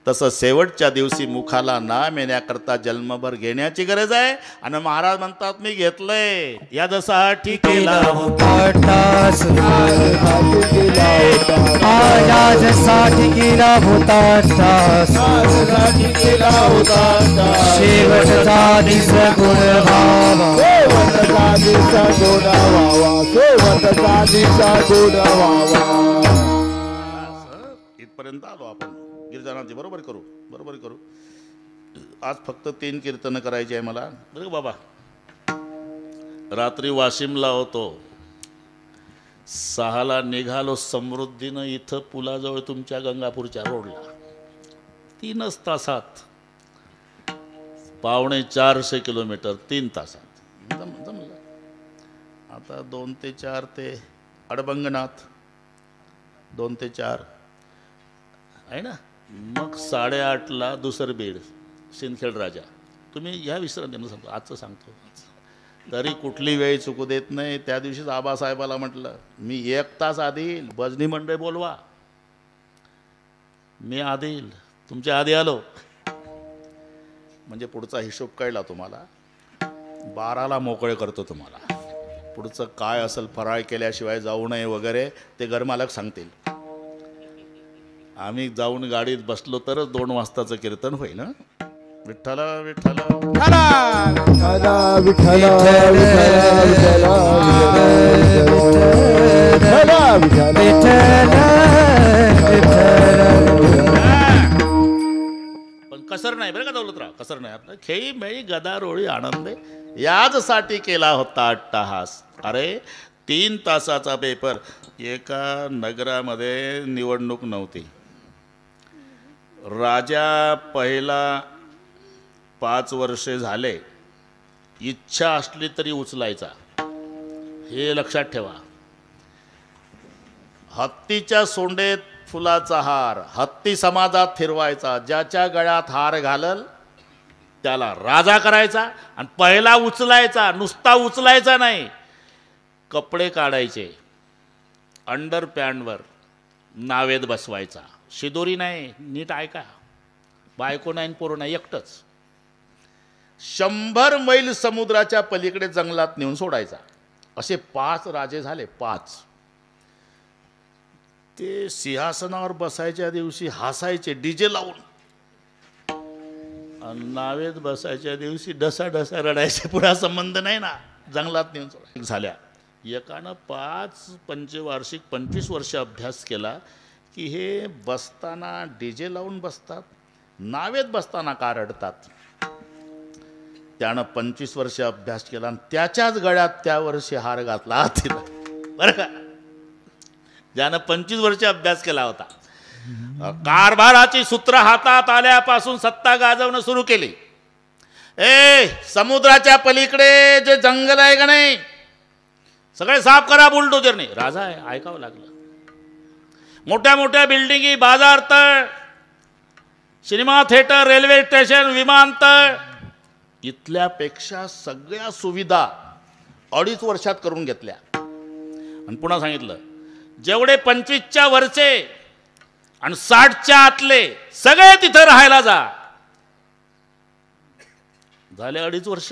तसं शेवटच्या दिवशी मुखाला नाम येण्याकरता जन्मभर घेण्याची गरज आहे. आणि महाराज म्हणतात मी घेतलंय यासाठी केला साठी केला होता शेवटचा दिस गुण भावा, इथपर्यंत आलो आपण. गिरजानाची बरोबर करू. आज फक्त 3 कीर्तनं करायची आहे मला बरं बाबा. रात्री वाशिमला होतो, 6ला निघालो समृद्धीनं इथं पुलाजवळ तुमच्या गंगापूरच्या रोडला. 3च तासात 450 किलोमीटर 3 तासात जमलं. आता 2 ते 4 ते अडबंगनाथ 2 ते 4 आहे ना. मग 8:30ला दुसरं बीड सिंदखेड राजा. तुम्ही ह्या विसरून सांगतो, आजचं सांगतो. तरी कुठली वेळ चुकू देत नाही. त्या दिवशीच आबासाहेबाला म्हटलं, मी 1 तास आधी येईल, भजनी मंडळ बोलवा. मी आधी येईल, तुमच्या आधी आलो. म्हणजे पुढचा हिशोब कळला तुम्हाला. 12ला मोकळे करतो तुम्हाला. पुढचं काय असेल, फराळ केल्याशिवाय जाऊ नये वगैरे ते घरमालक सांगतील. आम्ही जाऊन गाडीत बसलो तरच 2 वाजताचं कीर्तन होईल. विठ्ठल विठ्ठल पण कसर नाही बरं का दौलतराव, कसर नाही. आपलं खेळी मेळी गदारोळी आनंद याचसाठी केला होता अट्टहास. अरे 3 तासाचा पेपर. एका नगरामध्ये निवडणूक नव्हती. राजा पहिला 5 वर्षे झाले, इच्छा असली तरी उचलायचा. हे लक्षात ठेवा. हत्तीच्या सोंडेत फुलाचा हार हत्ती समाजात फिरवायचा. ज्याच्या गळ्यात हार घालल त्याला राजा करायचा. आणि पहिला उचलायचा, नुसता उचलायचा नाही, कपडे काढायचे, अंडर पॅन्टवर नावेद बसवायचा. शिदोरी नाही, नीट ऐका. बायको नाही, पोरं नाही, एकटंच. 100 मैल समुद्राच्या पलीकडे जंगलात नेऊन सोडायचा. असे 5 राजे झाले. 5. ते सिंहासनावर बसायच्या दिवशी हसायचे डीजे लावून, आणि नावेत बसायच्या दिवशी डसा डसा रडायचे. पुढा संबंध नाही ना, जंगलात नेऊन सोडायचे. झाल्या. एकानं 5 पंचवार्षिक 25 वर्ष अभ्यास केला की हे बसताना डीजे लावून बसतात, नावेत बसताना का रडतात. त्यानं 25 वर्ष अभ्यास केला आणि त्याच्याच गळ्यात त्या वर्षी हार घातला तिला. बरं का, ज्यानं 25 वर्ष अभ्यास केला होता. कारभाराची सूत्र हातात आल्यापासून सत्ता गाजवणं सुरू केली. समुद्राच्या पलीकडे जे जंगल आहे का नाही, सगळे साफ करा बुलडोजरने. राजा आहे, ऐकावं लागलं. मोठ्या मोठ्या बिल्डिंगी, बाजारतळ, सिनेमा थिएटर, रेल्वे स्टेशन, विमानतळ, इथल्यापेक्षा सगळ्या सुविधा 2.5 वर्षात करून घेतल्या. आणि पुन्हा सांगितलं, जेवढे 25च्या वरचे आणि 60च्या आतले सगळे तिथं राहायला जा. झाले 2.5 वर्ष.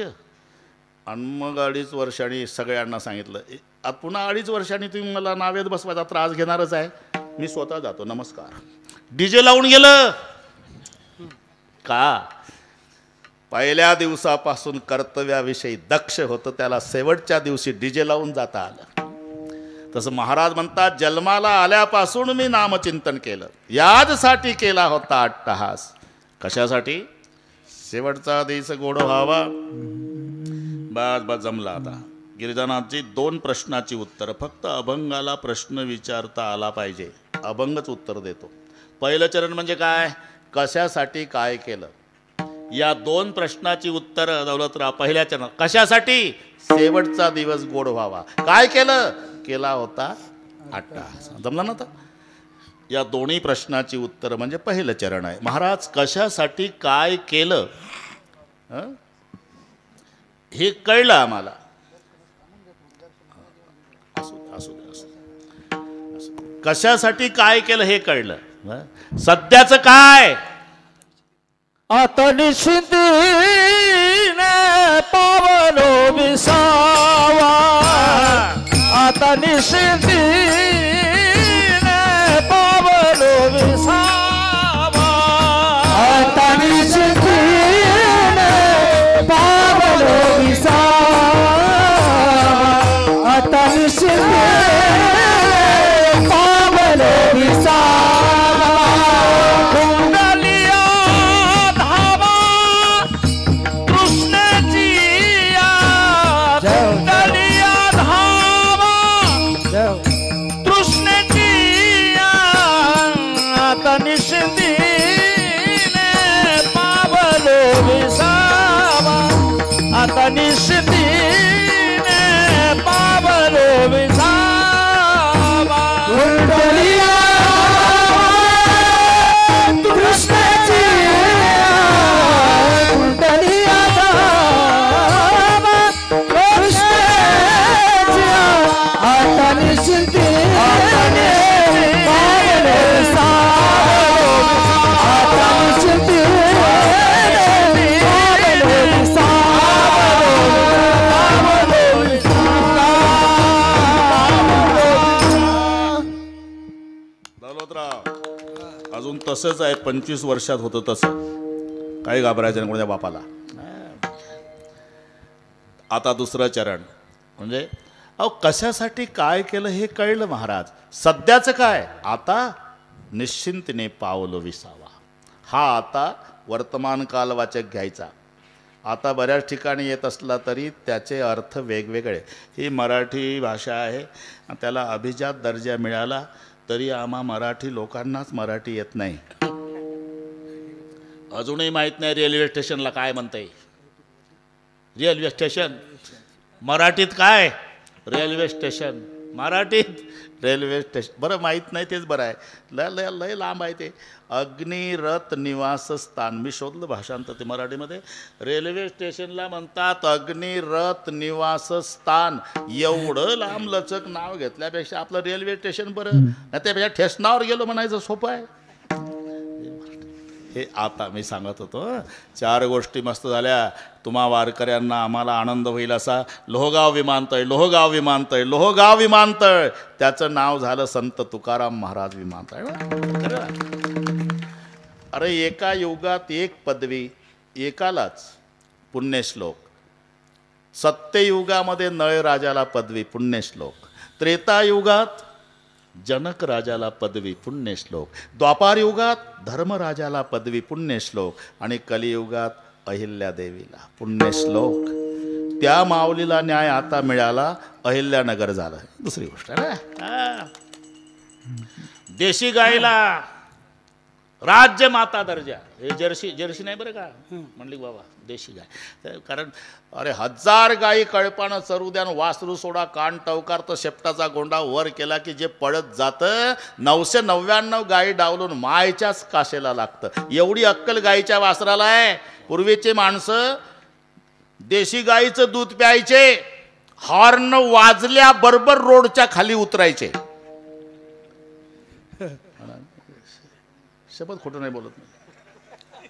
आणि मग 2.5 वर्षांनी सगळ्यांना सांगितलं, पुन्हा 2.5 वर्षांनी तुम्ही मला नावेत बसवायचा त्रास घेणारच आहे, मी स्वतः जातो, नमस्कार. डीजे लावून गेलं का. पहिल्या दिवसापासून कर्तव्याविषयी दक्ष होतं, त्याला शेवटच्या दिवशी डीजे लावून जाता आलं. तसं महाराज म्हणतात, जन्माला आल्यापासून मी नामचिंतन केलं. याचसाठी केला होता अट्टहास. कशासाठी. शेवटचा दिवस गोड व्हावा. बस जमला. आता गिरिजानाथजी 2 प्रश्नाची उत्तर. फक्त अभंगाला प्रश्न विचारता आला पाहिजे, अभंगच उत्तर देतो. पहिलं चरण म्हणजे काय, कशासाठी काय केलं. या 2 प्रश्नाची उत्तर दौलतराव. पहिल्या चरण कशासाठी, शेवटचा दिवस गोड व्हावा. काय केलं, केला होता अट्टहास. जमला ना. आता या दोन्ही प्रश्नाची उत्तर म्हणजे पहिलं चरण आहे. महाराज कशासाठी काय केलं हे कळलं आम्हाला. कशासाठी काय केलं हे कळलं. सध्याचं काय, आता निश्चिंतीने पावलो विसावा. आता निश्चिंतीने पावलो विसावा. आता निश्चिंतीने पावलो विसावा. आता निश्चिंतीने पावलो विसावा. कुंडलिया धावा कृष्णाची कुंडलिया धावा कृष्णाची आता निश्चिंतीने पावलो विसावा. आता निश्चितीने पावलो विसावा कुंडलिया कृष्णाची कुंडलिया कृष्णाची आता निश्चिंती पावलो विसावा आता निश्चिंती अजून तसंच आहे. 25 वर्षात होतं तसं. काही घाबरायचं नाही कोणत्या बापाला. आता दुसरं चरण म्हणजे अहो कशासाठी काय केलं हे कळलं महाराज. सध्याचं काय आता निश्चिंतीने पावलो विसावा. हा आता वर्तमान कालवाचक घ्यायचा. आता बऱ्याच ठिकाणी येत असला तरी त्याचे अर्थ वेगवेगळे. ही मराठी भाषा आहे, त्याला अभिजात दर्जा मिळाला तरी आम्हा मराठी लोकांनाच मराठी येत नाही. अजूनही माहीत नाही रेल्वे स्टेशनला काय म्हणता येईल. रेल्वे स्टेशन मराठीत काय, रेल्वे स्टेशन मराठीत रेल्वे स्टेशन. बरं माहीत नाही तेच बरं आहे. लय लय लांब आहे ते. अग्निरथ निवासस्थान मी शोधलं भाषांतर ते मराठीमध्ये. रेल्वे स्टेशनला म्हणतात अग्निरथ निवासस्थान. एवढं लांब लचक नाव घेतल्यापेक्षा आपलं रेल्वे स्टेशन बरं. नाही त्यापेक्षा ठेसनावर गेलो म्हणायचं सोपं आहे. हे आता मी सांगत होतो. 4 गोष्टी मस्त झाल्या. तुम्हा वारकऱ्यांना आम्हाला आनंद होईल असा. लोहगाव विमानतळ, लोहगाव विमानतळ, लोहगाव विमानतळ. त्याचं नाव झालं संत तुकाराम महाराज विमानतळ. अरे एका युगात एक पदवी, एकालाच पुण्यश्लोक. सत्ययुगामध्ये नळ राजाला पदवी, पुण्यश्लोक. त्रेतायुगात जनक राजाला पदवी, पुण्यश्लोक. द्वापार युगात धर्मराजाला पदवी, पुण्यश्लोक. आणि कलियुगात अहिल्यादेवीला पुण्यश्लोक. त्या माऊलीला न्याय आता मिळाला, अहिल्यानगर झालं. दुसरी गोष्ट आहे ना. देशी गायला राज्य माता दर्जा. हे जर्सी नाही बरं का म्हणली बाबा, देशी गाय. कारण अरे 1000 गायी कळपानं चरू द्या, वासरू सोडा, कान टवकार तर शेपटाचा गोंडा वर केला की जे पळत जातं 999 गायी डावलून मायच्याच काशेला लागतं. एवढी अक्कल गायीच्या वासराला आहे. पूर्वीचे माणसं देशी गायीचं दूध प्यायचे, हॉर्न वाजल्याबरोबर रोडच्या खाली उतरायचे. शपथ खोटं नाही बोलत नाही.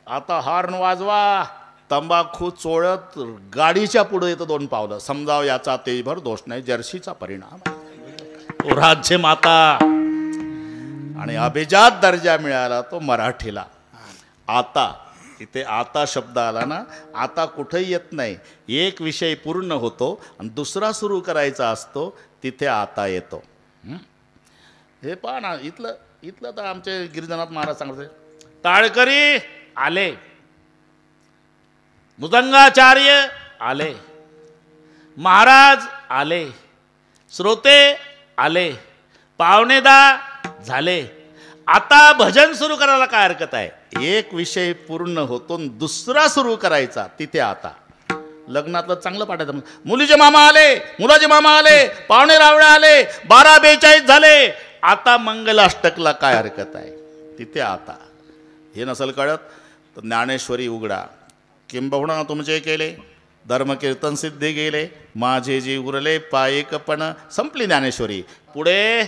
आता हॉर्न वाजवा, तंबाखू चोळत गाडीच्या पुढे येतं 2 पावलं. समजाव याचा तेभर दोष नाही, जर्सीचा परिणाम. राज्य माता आणि अभिजात दर्जा मिळाला तो मराठीला. आता इथे आता शब्द आला ना, आता कुठेही येत नाही. एक विषय पूर्ण होतो आणि दुसरा सुरू करायचा असतो, तिथे आता येतो. हे पहा ना, इथलं तर आमचे गिरिजनाथ महाराज सांगते, टाळकरी आले, मृदंगाचार्य आले, महाराज आले, श्रोते आले, पावणेदा झाले. आता भजन सुरू करायला काय हरकत आहे. एक विषय पूर्ण होतो, दुसरा सुरू करायचा, तिथे आता. लग्नातलं चांगलं पाठायचं. मुलीचे मामा आले, मुलाचे मामा आले, पाहुणे रावळे आले, 12:42 झाले. आता मंगलाष्टकला काय हरकत आहे, तिथे आता. हे नसेल कळत तर ज्ञानेश्वरी उघडा. किंबहुना तुमचे केले धर्मकीर्तन सिद्धी गेले, माझे जी उरले पायकपण. संपली ज्ञानेश्वरी. पुढे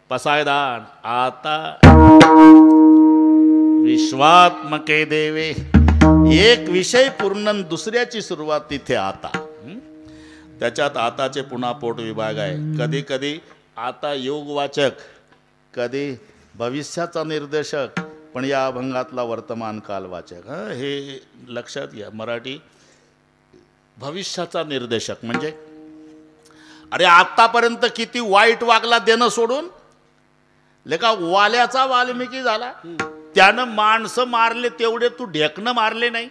पसायदान. आता विश्वात्मके देवे. एक विषय पूर्ण, दुसऱ्याची सुरुवात तिथे आता. त्याच्यात आताचे पुन्हा पोट विभाग आहे. कधी कधी आता योगवाचक, कधी भविष्याचा निर्देशक, पण या अभंगातला वर्तमान कालवाचक. हे लक्षात घ्या. मराठी भविष्याचा निर्देशक म्हणजे अरे आतापर्यंत किती वाईट वागला देणं सोडून. लेका वाल्याचा वाल्मिकी झाला, त्यानं माणसं मारले तेवढे तू ढेकणं मारले नाही.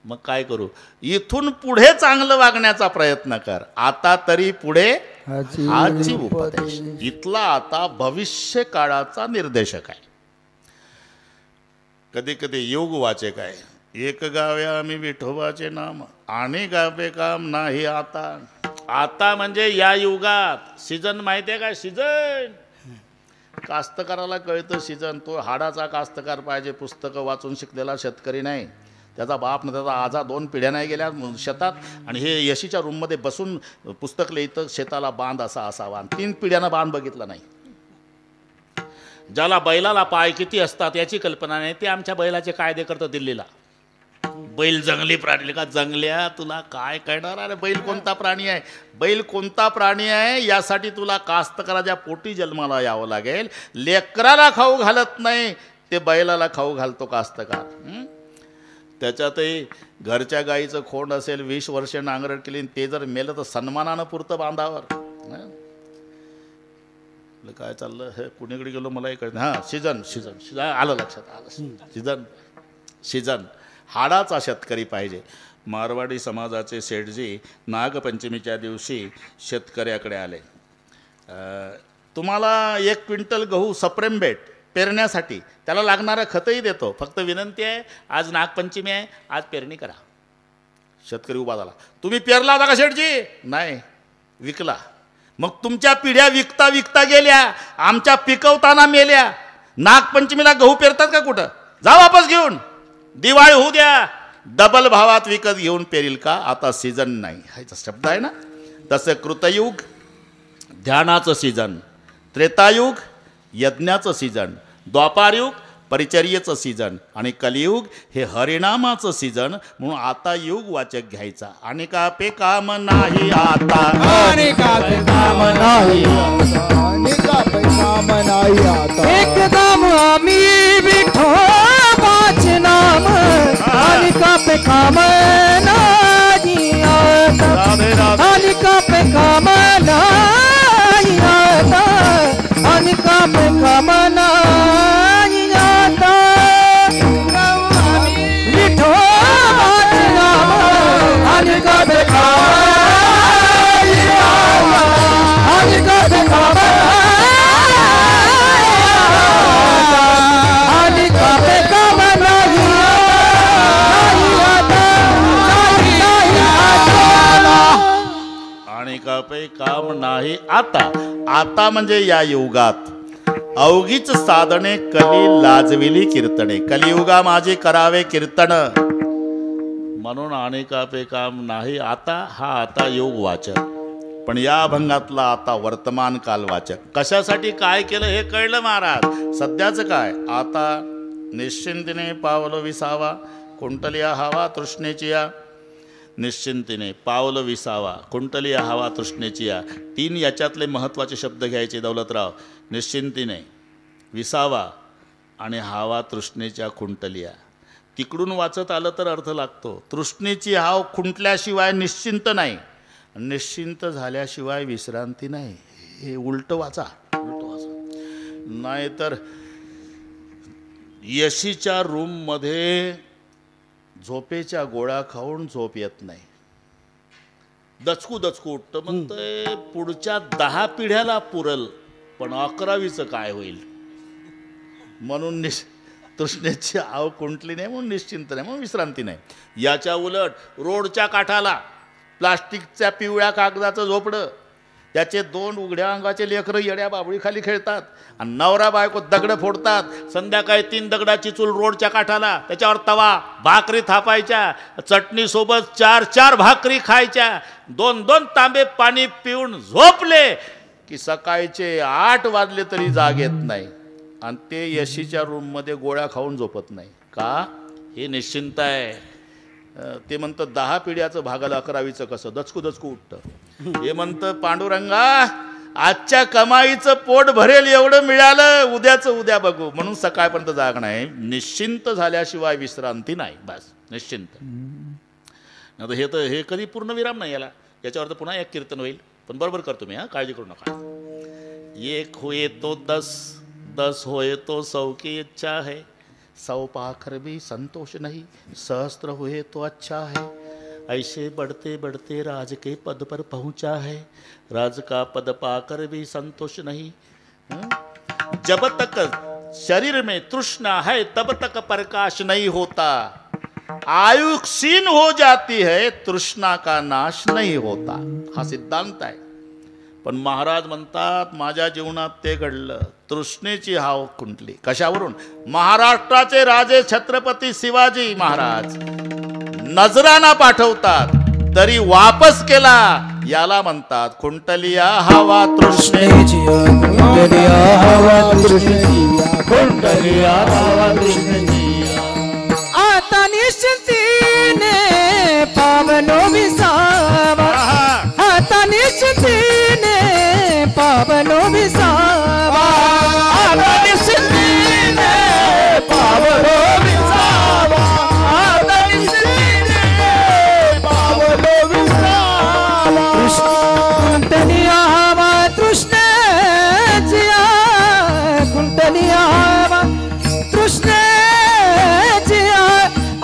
मग काय करू. इथून पुढे चांगलं वागण्याचा प्रयत्न कर. आता तरी पुढे हाची उपदेश. इथला आता भविष्य काळाचा निर्देशक आहे. कधी कधी योग वाचक आहे. एक गावे आम्ही विठोबाचे नाम आणि गावे काम नाही आता. आता म्हणजे या युगात. सीजन माहिती आहे का? सीजन कास्तकाराला कळतं सीजन. तो हाडाचा कास्तकार पाहिजे, पुस्तकं वाचून शिकलेला शेतकरी नाही. त्याचा बाप न त्याचा आजा 2 पिढ्या नाही गेल्या शेतात, आणि हे यशीच्या रूममध्ये बसून पुस्तक लिहितं शेताला बांध असा असावा. 3 पिढ्यानं बांध बघितला नाही. ज्याला बैलाला पाय किती असतात याची कल्पना नाही, ते आमच्या बैलाचे कायदे करतं दिल्लीला. बैल जंगली प्राणी का? जंगल्या तुला काय कळणार? अरे बैल कोणता प्राणी आहे? बैल कोणता प्राणी आहे यासाठी तुला कास्तकाराच्या पोटी जन्माला यावं लागेल. लेकराला खाऊ घालत नाही, ते बैलाला खाऊ घालतो कास्तकार. त्याच्यातही घरच्या गाईचं खोंड असेल, 20 वर्ष नांगरट केली, ते जर मेलं तर सन्मानानं पुरतं बांधावर. काय चाललं हे कुणीकडे गेलो मलाही कळत. हां, सीजन सीजन सीजन आलं लक्षात आलं. सीजन सीजन हाडाचा शेतकरी पाहिजे. मारवाडी समाजाचे सेठजी नागपंचमीच्या दिवशी शेतकऱ्याकडे आले. तुम्हाला 1 क्विंटल गहू सप्रेम भेट पेरण्यासाठी, त्याला लागणारं खतही देतो, फक्त विनंती आहे आज नागपंचमी आहे, आज पेरणी करा. शेतकरी उभा झाला. तुम्ही पेरला होता का शेठजी? नाही, विकला. मग तुमच्या पिढ्या विकता विकता गेल्या, आमच्या पिकवताना मेल्या. नागपंचमीला गहू पेरतात का कुठं? जा वापस घेऊन, दिवाळी होऊ द्या, डबल भावात विकत घेऊन पेरील का? आता सीजन नाही, हा शब्द आहे ना. तसं कृतयुग ध्यानाचं सीजन, त्रेतायुग यज्ञाचं सीजन, द्वापारयुग परिचर्येचं सीजन, आणि कलियुग हे हरिनामाचं सीजन. म्हणून आता युग वाचक घ्यायचा. आणि का पे काम नाही आता, आणि का पे काम नाही आता, आणि का पे काम नाही आता. एकदम आम्ही विठोबाचे नाम, आणि का पे काम नाही आता, आणि का पे काम नाही आता, आणि का पे काम नाही आता. विठोबाचे नाम, आणि का पे काम नाही आता, आणि का पे काम आणि का पे काम नाही आता, नाही आता. आणि का पे काम नाही आता. आता म्हणजे या युगात अवघीच साधने कली लाजविली कीर्तने. कलियुगा माझे करावे कीर्तन. म्हणून आणि का पे काम नाही आता हा आता योग वाचक. पण या अभंगातला आता वर्तमान काल वाचक. कशासाठी काय केलं हे कळलं महाराज. सध्याचं काय? आता निश्चिंतीने पावलं विसावा, कुंटलिया हवा तृष्णेची या. निश्चिंतीने पावलं विसावा, कुंटलिया हवा तृष्णेची या. 3 याच्यातले महत्त्वाचे शब्द घ्यायचे दौलतराव. निश्चिंतीने, विसावा आणि हवा तृष्णेच्या कुंटलिया. तिकडून वाचत आलं तर अर्थ लागतो. तृष्णेची हाव खुंटल्याशिवाय निश्चिंत नाही, निश्चिंत झाल्याशिवाय विश्रांती नाही. हे उलट वाचा, उलट वाचा. नाहीतर यशीच्या रूममध्ये झोपेच्या गोळ्या खाऊन झोप येत नाही. दचकू दचकू उठतं, म्हणतंय पुढच्या 10 पिढ्याला पुरल, पण 11वीचं काय होईल. म्हणून तृष्णेची आव कुंटली नाही, म्हणून निश्चिंत नाही, म्हणून विश्रांती नाही. याच्या उलट रोडच्या काठाला प्लास्टिकच्या पिवळ्या कागदाचं झोपडं, त्याचे 2 उघड्या अंगाचे लेकरं येड्या बाबळीखाली खेळतात, आणि नवरा बायको दगडं फोडतात. संध्याकाळी 3 दगडाची चूल रोडच्या काठाला, त्याच्यावर तवा, भाकरी थापायच्या, चटणीसोबत 4-4 भाकरी खायच्या, 2-2 तांबे पाणी पिऊन झोपले की सकाळचे 8 वाजले तरी जाग येत नाही. आणि ते यशीच्या रूममध्ये गोळ्या खाऊन झोपत नाही का? हे निश्चिंत आहे. ते म्हणतं 10 पिढ्याचं भागलं 11वीचं कसं, दचकू दचकू उठतं. हे म्हणतं पांडुरंगा आजच्या कमाईचं पोट भरेल एवढं मिळालं, उद्याचं उद्या बघू, म्हणून सकाळपर्यंत जाग नाही. निश्चिंत झाल्याशिवाय विश्रांती नाही. बस निश्चिंत. आता हे कधी पूर्ण विराम नाही याला. याच्यावर तर पुन्हा 1 कीर्तन होईल, पण बरोबर करतो मी. काळजी करू नका. 1 होए तो 10, 10 होए तो 100 की इच्छा है, 100 पाकर भी संतोष नहीं, सहस्त्र हुए तो अच्छा है. ऐसे बढ़ते बढ़ते राज के पद पर पहुंचा है, राज का पद पाकर भी संतोष नहीं. जब तक शरीर में तृष्णा है तब तक प्रकाश नहीं होता. आयु क्षीण हो जाती है, तृष्णा का नाश नहीं होता. हा सिद्धांत आहे. पण महाराज म्हणतात माझ्या जीवनात ते घडलं. तृष्णेची हाव खुंटली. कशावरून? महाराष्ट्राचे राजे छत्रपती शिवाजी महाराज नजराना पाठवतात तरी वापस केला. याला म्हणतात खुंटलिया हवा तृष्णेची. कुंडलिया हवा तृष्णेची, कुंडलिया हवा तृष्णेची. आता निश्चिंतीने पावलो विसावा, आता निश्चिंतीने पावलो विसावा, आता निश्चिंतीने पावलो विसावा, आता निश्चिंतीने पावलो विसावा. कुंडलिया हवा तृष्णेची, कुंडलिया हवा तृष्णेची.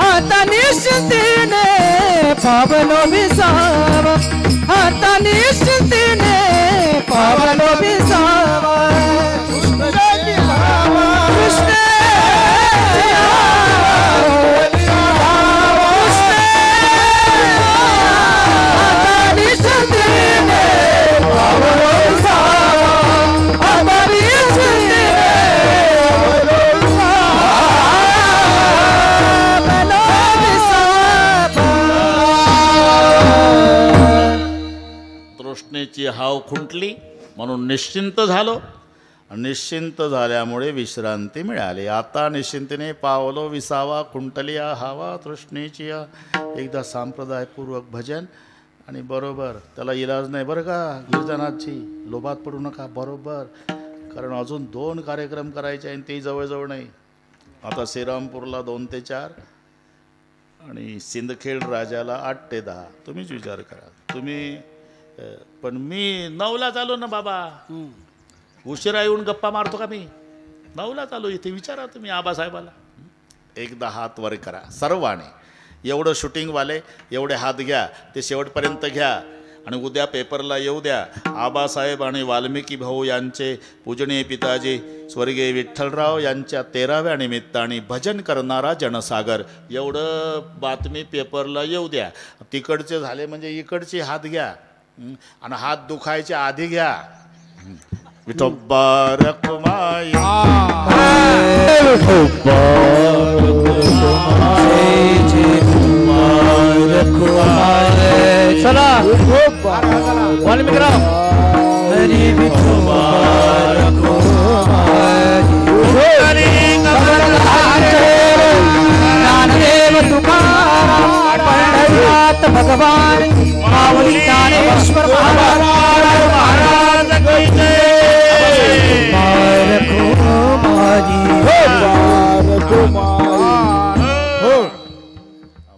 आता निश्चिंतीने पावलो विसावा, आता निश्चिंतीने पावलो विसावा. कृष्णाची हवा, कृष्णाची आता निश्चिंतीने पावलो विसावा, आता निश्चिंतीने तृष्णेची हाव खुंटली म्हणून निश्चिंत झालो. निश्चिंत झाल्यामुळे विश्रांती मिळाली. आता निश्चिंतीने पावलो विसावा, खुंटलिया हावा तृष्णेची. एकदा संप्रदायपूर्वक भजन आणि बरोबर त्याला इलाज नाही बरं का गिरिजानाथजी, लोभात पडू नका. बरोबर, कारण अजून 2 कार्यक्रम करायचे आणि तेही जवळजवळ नाही. आता श्रीरामपूरला 2 ते 4 आणि सिंदखेड राजाला 8 ते 10. तुम्हीच विचार करा. तुम्ही पण मी 9ला चालू ना बाबा. उशिरा येऊन गप्पा मारतो का मी? 9ला चालू. इथे विचारा तुम्ही आबासाहेबाला. एकदा हात वर करा सर्वाने. एवढं शूटिंगवाले एवढे हात घ्या, ते शेवटपर्यंत घ्या आणि उद्या पेपरला येऊ द्या. आबासाहेब आणि वाल्मिकी भाऊ यांचे पूजनीय पिताजी स्वर्गीय विठ्ठलराव यांच्या 13व्या निमित्ताने भजन करणारा जनसागर, एवढं बातमी पेपरला येऊ द्या. तिकडचे झाले म्हणजे इकडचे हात घ्या आणि हात दुखायच्या आधी घ्या. विठोबा रखुमाई, चला वाल्मिकराव. हरी विठोबा ज्ञानदेव तुकाराम, पंढरीनाथ भगवान, माऊली ज्ञानेश्वर महाराज की जय.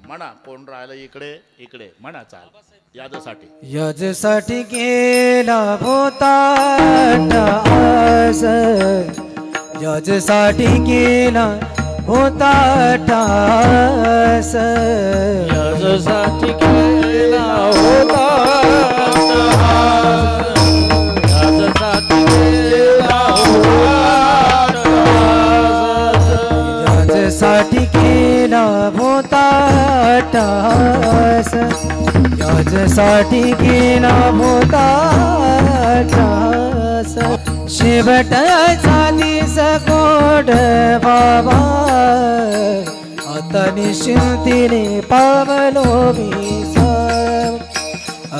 म्हणा कोण राहिलं इकडे इकडे म्हणा. चाल यादसाठी याजसाठी गेला होता याजसाठी गेला होता टास, याजसाठी गेला होता याजसाठी गेला याजसाठी गेला होता टास, याजसाठी गेला होता टास. शेवट झाली सकोड बाबा, आता निश्चिंतीने पावलो विसावा,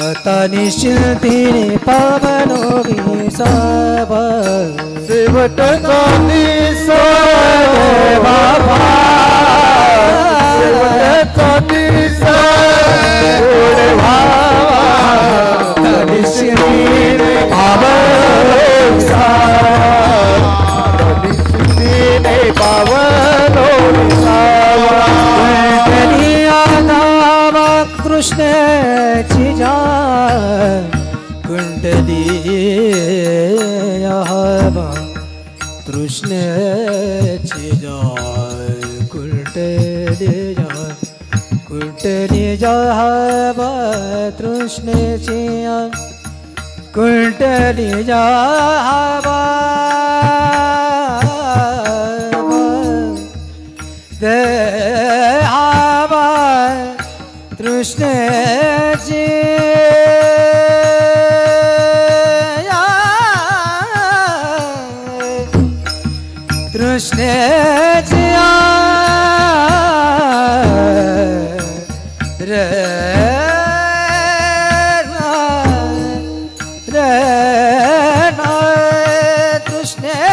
आता निश्चिंतीने पावलो विसावा. शेवट झाली सकोड बाबा, शेवट झाली सकोड बाबा, आता निश्चिंतीने पावलो पावलो विसावा. कुंडलिया हवा कृष्णाची जाय, कुंडलिया हवा कृष्णाची जाय, कुंडलिया कुंडलिया हवा कृष्णाची जाय, कुंडलिया हवा हवा तृष्णेची तृष्णेची रे रे तृष्णेची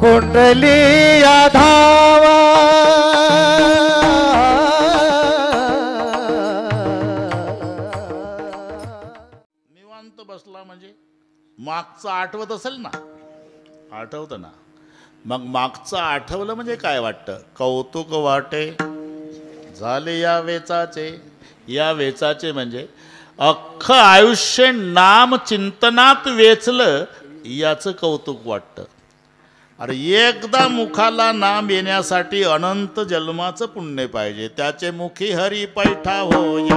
कुंडलिया धावा निवांत बसला म्हणजे मागचं आठवत असेल ना, आठवतं ना, मग मागचं आठवलं म्हणजे काय वाटतं? कौतुक वाटे झाले या वेचाचे. या वेचाचे म्हणजे अख्खं आयुष्य नाम चिंतनात वेचलं याचं कौतुक वाटतं. अरे एकदा मुखाला नाम येण्यासाठी अनंत जन्माचं पुण्य पाहिजे. त्याचे मुखी हरी पैठा होया,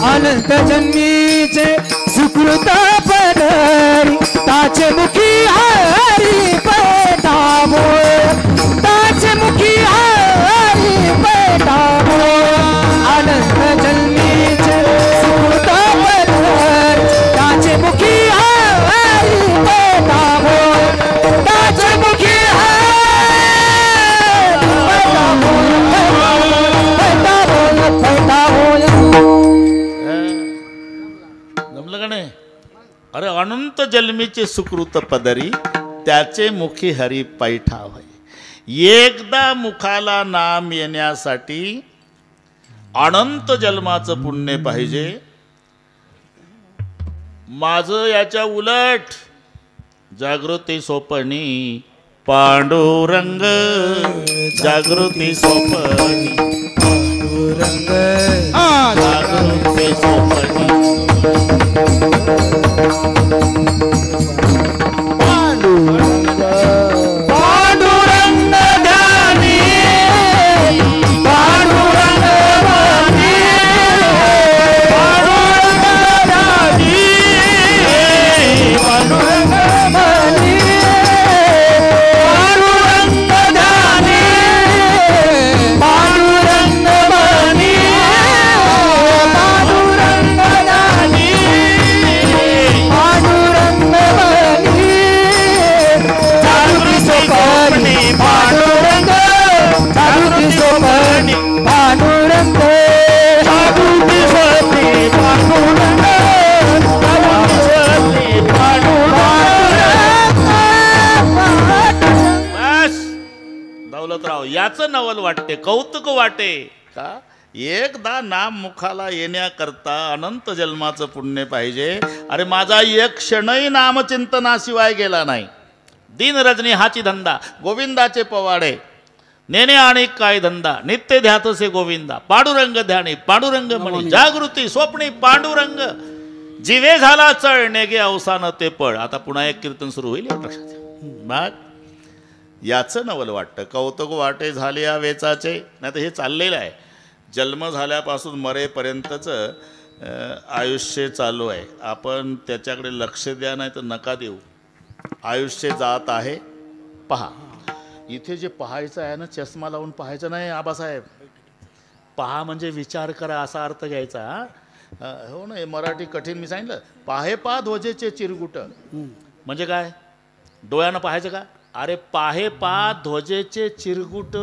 अनंत जन्मीचे सुकृत पदरी ताचे मुखी हरी पैठावो, ताचे मुखी हरी पैठावो. अनंत जन्मीचे सुकृत पदरी ताचे मुखी हरी पैठावो, ताचे मुखी जमलं का नाही? अरे अनंत जन्मीचे सुकृत पदरी त्याचे मुखी हरी पैठा होय. एकदा मुखाला नाम येण्यासाठी अनंत जन्माचं पुण्य पाहिजे. माझं याच्या उलट जागृती सोपणी पांडुरंग, जागृती सोपणी पांडुरंग, जागृती सोपणी पांडुरंग, पांडुरंग ध्यानी, पांडुरंग वाणी, पांडुरंग ध्यानी, पांडुरंग वाणी, पांडुरंग ध्यानी, पांडुरंग वाणी, पांडुरंग ध्यानी, पांडुरंग वाणी. जागृती सोपणी पांडुरंग, जागृती सोपणी पांडुरंग, जागृती सोपणी पांडुरंग, जागृती सोपणी पांडुरंग. बस दौलतराव याचं नवल वाटते, कौतुक वाटे का? एकदा नाम मुखाला येण्याकरता अनंत जन्माचं पुण्य पाहिजे. अरे माझा एक क्षणही नामचिंतनाशिवाय गेला नाही. दिन रजनी हाची धंदा, गोविंदाचे पवाडे नेणे आणि काय धंदा, नित्य ध्यातसे गोविंदा, पांडुरंग ध्यानी, पांडुरंग म्हणी, जागृती स्वप्नी पांडुरंग, जीवे झाला चळ नेगे अवसान ते पळ. आता पुन्हा एक कीर्तन सुरू होईल या लक्षात ठेवा. मग याचं नवल वाटतं, कौतुक वाटे झाले या वेचाचे. नाही तर हे चाललेलं आहे, जन्म झाल्यापासून मरेपर्यंतचं आयुष्य चालू आहे. आपण त्याच्याकडे लक्ष द्या, नाही तर नका देऊ. आयुष्य जात आहे पहा. इथे जे पाहायचं आहे ना, चष्मा लावून पाहायचं नाही आबासाहेब. पहा म्हणजे विचार करा असा अर्थ घ्यायचा. हो ना, हे मराठी कठीण. मी सांगितलं पाहे पा ध्वजेचे चिरगुट म्हणजे काय? डोळ्यानं पाहायचं का? अरे पाहे पा ध्वजेचे चिरगुट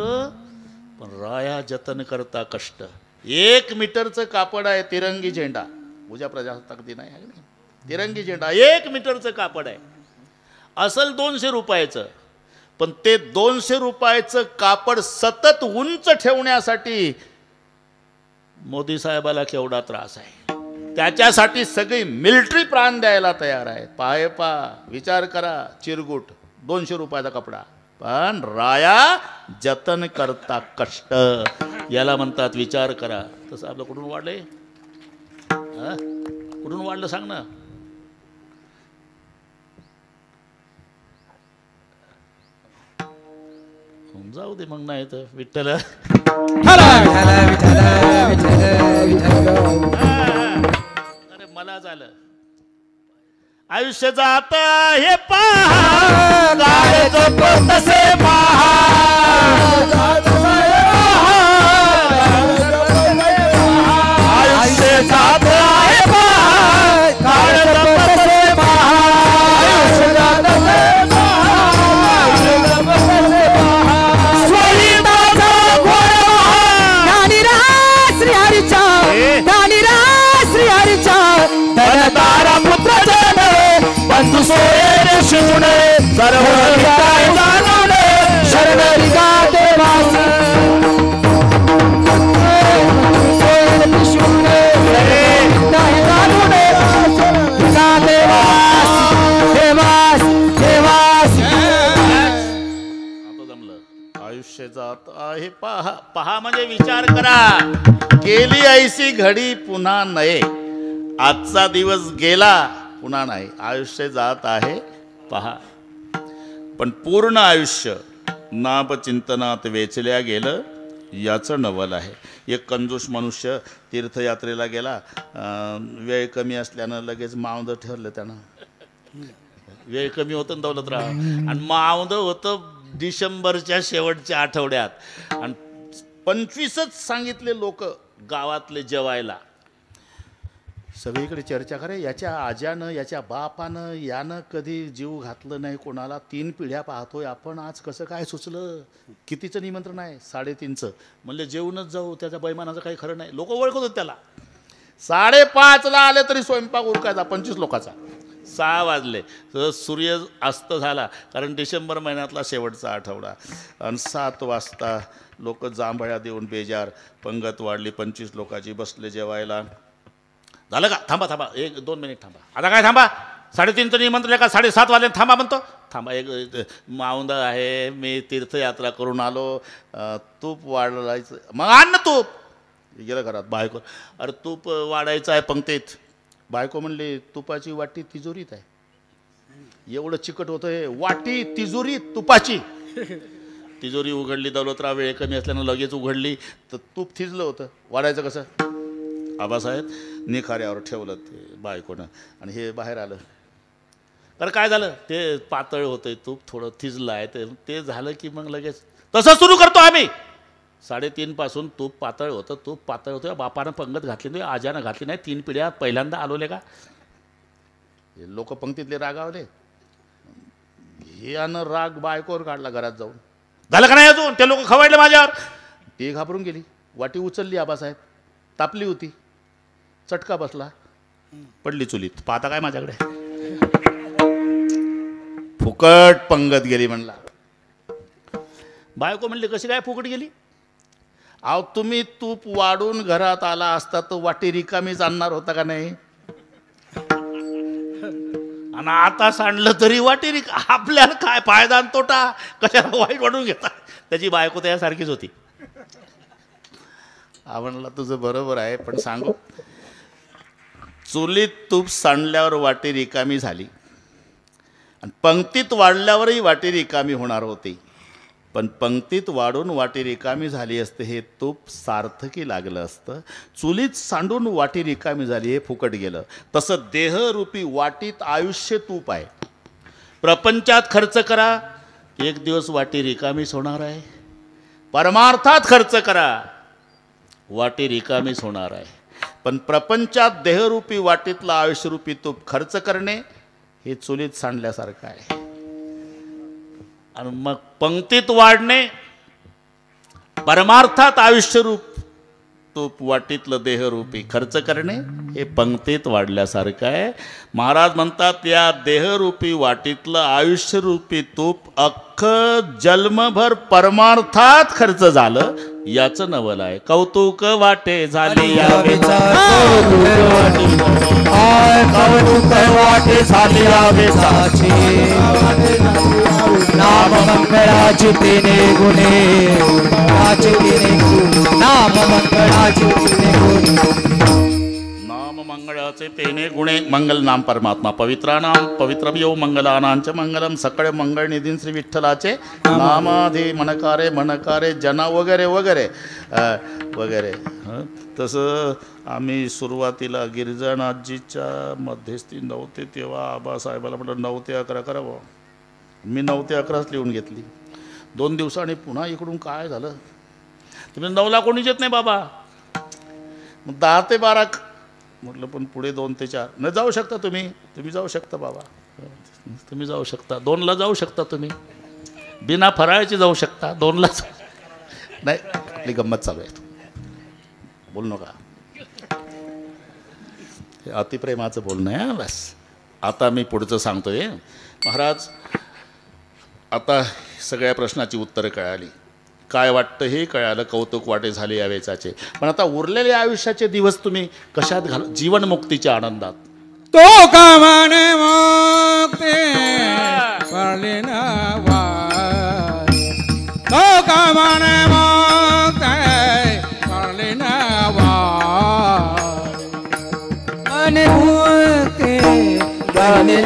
पण राया जतन करता कष्ट. 1 मीटरचं कापड आहे, तिरंगी झेंडा. उद्या प्रजासत्ताक दिन आहे ना? तिरंगी झेंडा 1 मीटरचं कापड आहे, असल 200 रुपयाचं. पण ते 200 रुपयाचं कापड सतत उंच ठेवण्यासाठी मोदी साहेबाला केवढा त्रास आहे. त्याच्यासाठी सगळी मिलिटरी प्राण द्यायला तयार आहे. पाहे पा, विचार करा. चिरगुट 200 रुपयाचा कपडा, पण राया जतन करता कष्ट, याला म्हणतात विचार करा. तसं आपलं कुठून वाढलंय? कुठून वाढलं सांग ना. जाऊ दे मग, नाही तर विठ्ठल. अरे मला झालं आयुष्य जात हे पहा, तसे आयुष्य जात आहे आयुष्य जात आहे पहा. पहा म्हणजे विचार करा. गेली ऐसी घडी पुन्हा नये. आजचा दिवस गेला, पुन्हा नाही. आयुष्य जात आहे पहा. पण पूर्ण आयुष्य नामचिंतनात वेचल्या गेलं, याचं नवल आहे. एक कंजूस मनुष्य तीर्थयात्रेला गेला. वेळ कमी असल्यानं लगेच मावंद ठरलं त्यानं. वेळ कमी होतं ना दौलतराव, आणि मावंद होतं डिसेंबरच्या शेवटच्या आठवड्यात. आणि 25च सांगितले लोक गावातले जेवायला. सगळीकडे चर्चा करे, याच्या आज्यानं, याच्या बापानं, यानं कधी जीव घातलं नाही कोणाला. 3 पिढ्या पाहतोय आपण. आज कसं काय सुचलं? कितीचं निमंत्रण आहे? 3.5चं. म्हणले जेवूनच जाऊ, त्याच्या बैमानाचं काही खरं नाही. लोक ओळखत होते त्याला. 5:30ला आले तरी स्वयंपाक उरकायचा 25 लोकांचा. 6 वाजले तर सूर्य अस्त झाला, कारण डिसेंबर महिन्यातला शेवटचा आठवडा. आणि 7 वाजता लोक जांभळ्या देऊन बेजार. पंगत वाढली, 25 लोकांची. बसले जेवायला. झालं का? थांबा थांबा, 1-2 मिनिट थांबा. आता काय थांबा? 3:30चं निमंत्रण का? 7:30 वाजले थांबा म्हणतो. थांबा, एक मावंद आहे, मी तीर्थयात्रा करून आलो, तूप वाढायचं. मग आण ना तूप. गेलं घरात. बायको, अरे तूप वाढायचं आहे पंक्तीत. बायको म्हणली तुपाची वाटी तिजोरीत आहे. एवढं चिकट होतं हे. वाटी तिजोरीत तुपाची. तिजोरी उघडली दौलतराव. वेळ कमी असल्यानं लगेच उघडली तर तूप थिजलं होतं. वाढायचं कसं? आबासाहेब निखाऱ्यावर ठेवलं ते बायकोनं, आणि हे बाहेर आलं. तर काय झालं? ते पातळ होतं तूप, थोडं थिजलं आहे. ते झालं की मग लगेच तसं सुरू करतो आम्ही. 3:30 पासून तूप पातळ होतं. तूप पातळ होतं. बापानं पंगत घातली नाही, आज्यानं घातली नाही. 3 पिढ्या पहिल्यांदा आलोले का? लोक पंक्तीतले रागावले. हे यानं राग बायकोवर काढला घरात जाऊन. झालं का नाही अजून? ते लोक खवळले माझ्यावर. ती घाबरून गेली. वाटी उचलली आबासाहेब. तापली होती. चटका बसला, पडली चुलीत. पाहता काय माझ्याकडे? फुकट पंगत गेली म्हणला. बायको म्हणली कशी काय फुकट गेली? अहो तुम्ही तूप वाढून घरात आला असता तर वाटी रिकामीच आणणार होता का नाही? आणि आता सांडलं तरी वाटी आपल्याला काय फायदा आणि तोटा? कशाला वाईट वाढून घेता? त्याची बायको त्यासारखीच होती. म्हणला तुझं बरोबर आहे, पण सांगू, चुलीत तूप सांडल्यावर वाटी रिकामी झाली, आणि पंक्तीत वाढल्यावरही वाटी रिकामी होणार होती. पण पंक्तीत वाढून वाटी रिकामी झाली असते हे तूप सार्थकी लागलं असतं. चुलीत सांडून वाटी रिकामी झाली हे फुकट गेलं. तसं देहरूपी वाटीत आयुष्य तूप आहे. प्रपंचात खर्च करा, एक दिवस वाटी रिकामीच होणार आहे. परमार्थात खर्च करा, वाटी रिकामीच होणार आहे. पण प्रपंचात देहरूपी वाटीतलं आयुष्यरूपी तूप खर्च करणे हे चुलीत सांडल्यासारखं आहे. आणि मग पंक्तीत वाढणे परमार्थात आयुष्यरूप तूप वाटीतलं देहरूपी खर्च करणे हे पंक्तीत वाढल्यासारखं आहे. महाराज म्हणतात या देहरूपी वाटीतलं आयुष्यरूपी तूप अख्खं जन्मभर परमार्थात खर्च झालं याचं नवल आहे. कौतुक वाटे झाली या कौतुक वाटे झाली या वेचाची नाम मंगळाची तिने गुणे नाम मंगळाची तिने गुणे नाम मंगळाचे तेने गुणे मंगल नाम परमात्मा पवित्रानाम पवित्रम यो मंगलानांच मंगलम सकळ मंगळ निधीन श्री विठ्ठलाचे नामाधी मनकारे जना वगैरे वगैरे वगैरे. तसं आम्ही सुरुवातीला गिरिजानाथजीच्या मध्यस्थी 9 ते तेव्हा आबासाहेबाला म्हटलं 9 ते 11 करावं. मी 9 ते 11च लिहून घेतली. 2 दिवसांनी पुन्हा इकडून काय झालं तुम्ही 9ला कोणीच येत नाही बाबा. मग 10 ते 12 म्हटलं पण पुढे 2 ते 4 न जाऊ शकता तुम्ही जाऊ शकता बाबा. तुम्ही जाऊ शकता 2ला जाऊ शकता तुम्ही बिना फराळाची जाऊ शकता 2ला नाही. आपली गंमत चालू आहे बोल नका. हे अतिप्रेमाचं बोलणं आहे बस. आता मी पुढचं सांगतोय. महाराज आता सगळ्या प्रश्नाची उत्तरं कळाली. काय वाटतं हे कळालं. कौतुक वाटे झाले या वेचाचे. पण आता उरलेले आयुष्याचे दिवस तुम्ही कशात घाल जीवनमुक्तीच्या आनंदात. तो कामाने मुक्ती पडली ना वाट तो कामाने मुक्ती पडली ना वाट आणि मुक्ती पडली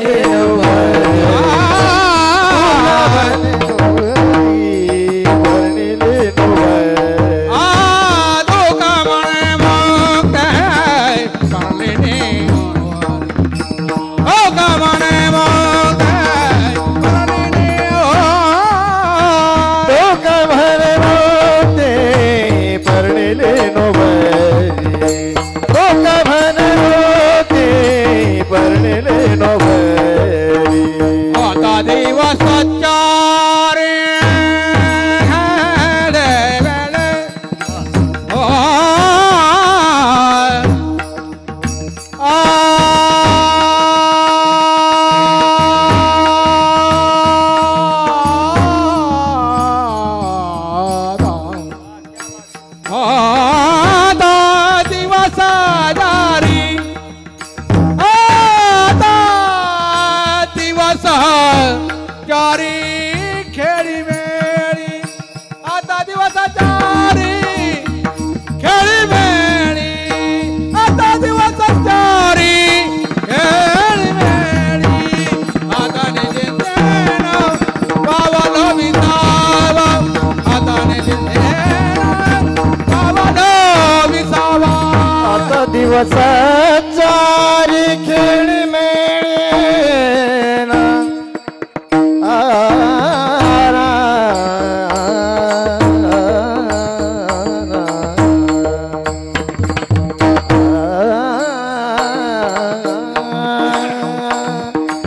दिवसाचारी खेळ मेळेना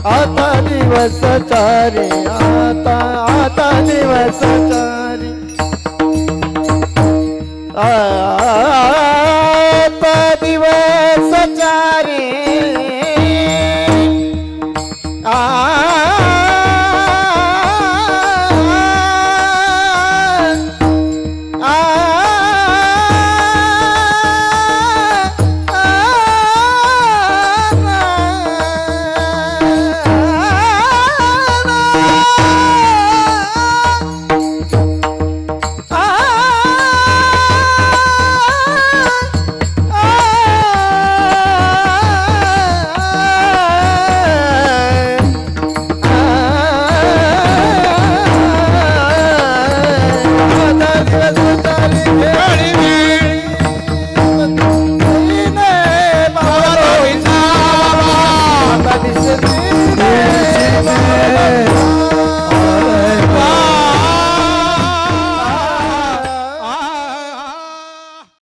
आता दिवसाचारी आता दिवसाचारी This is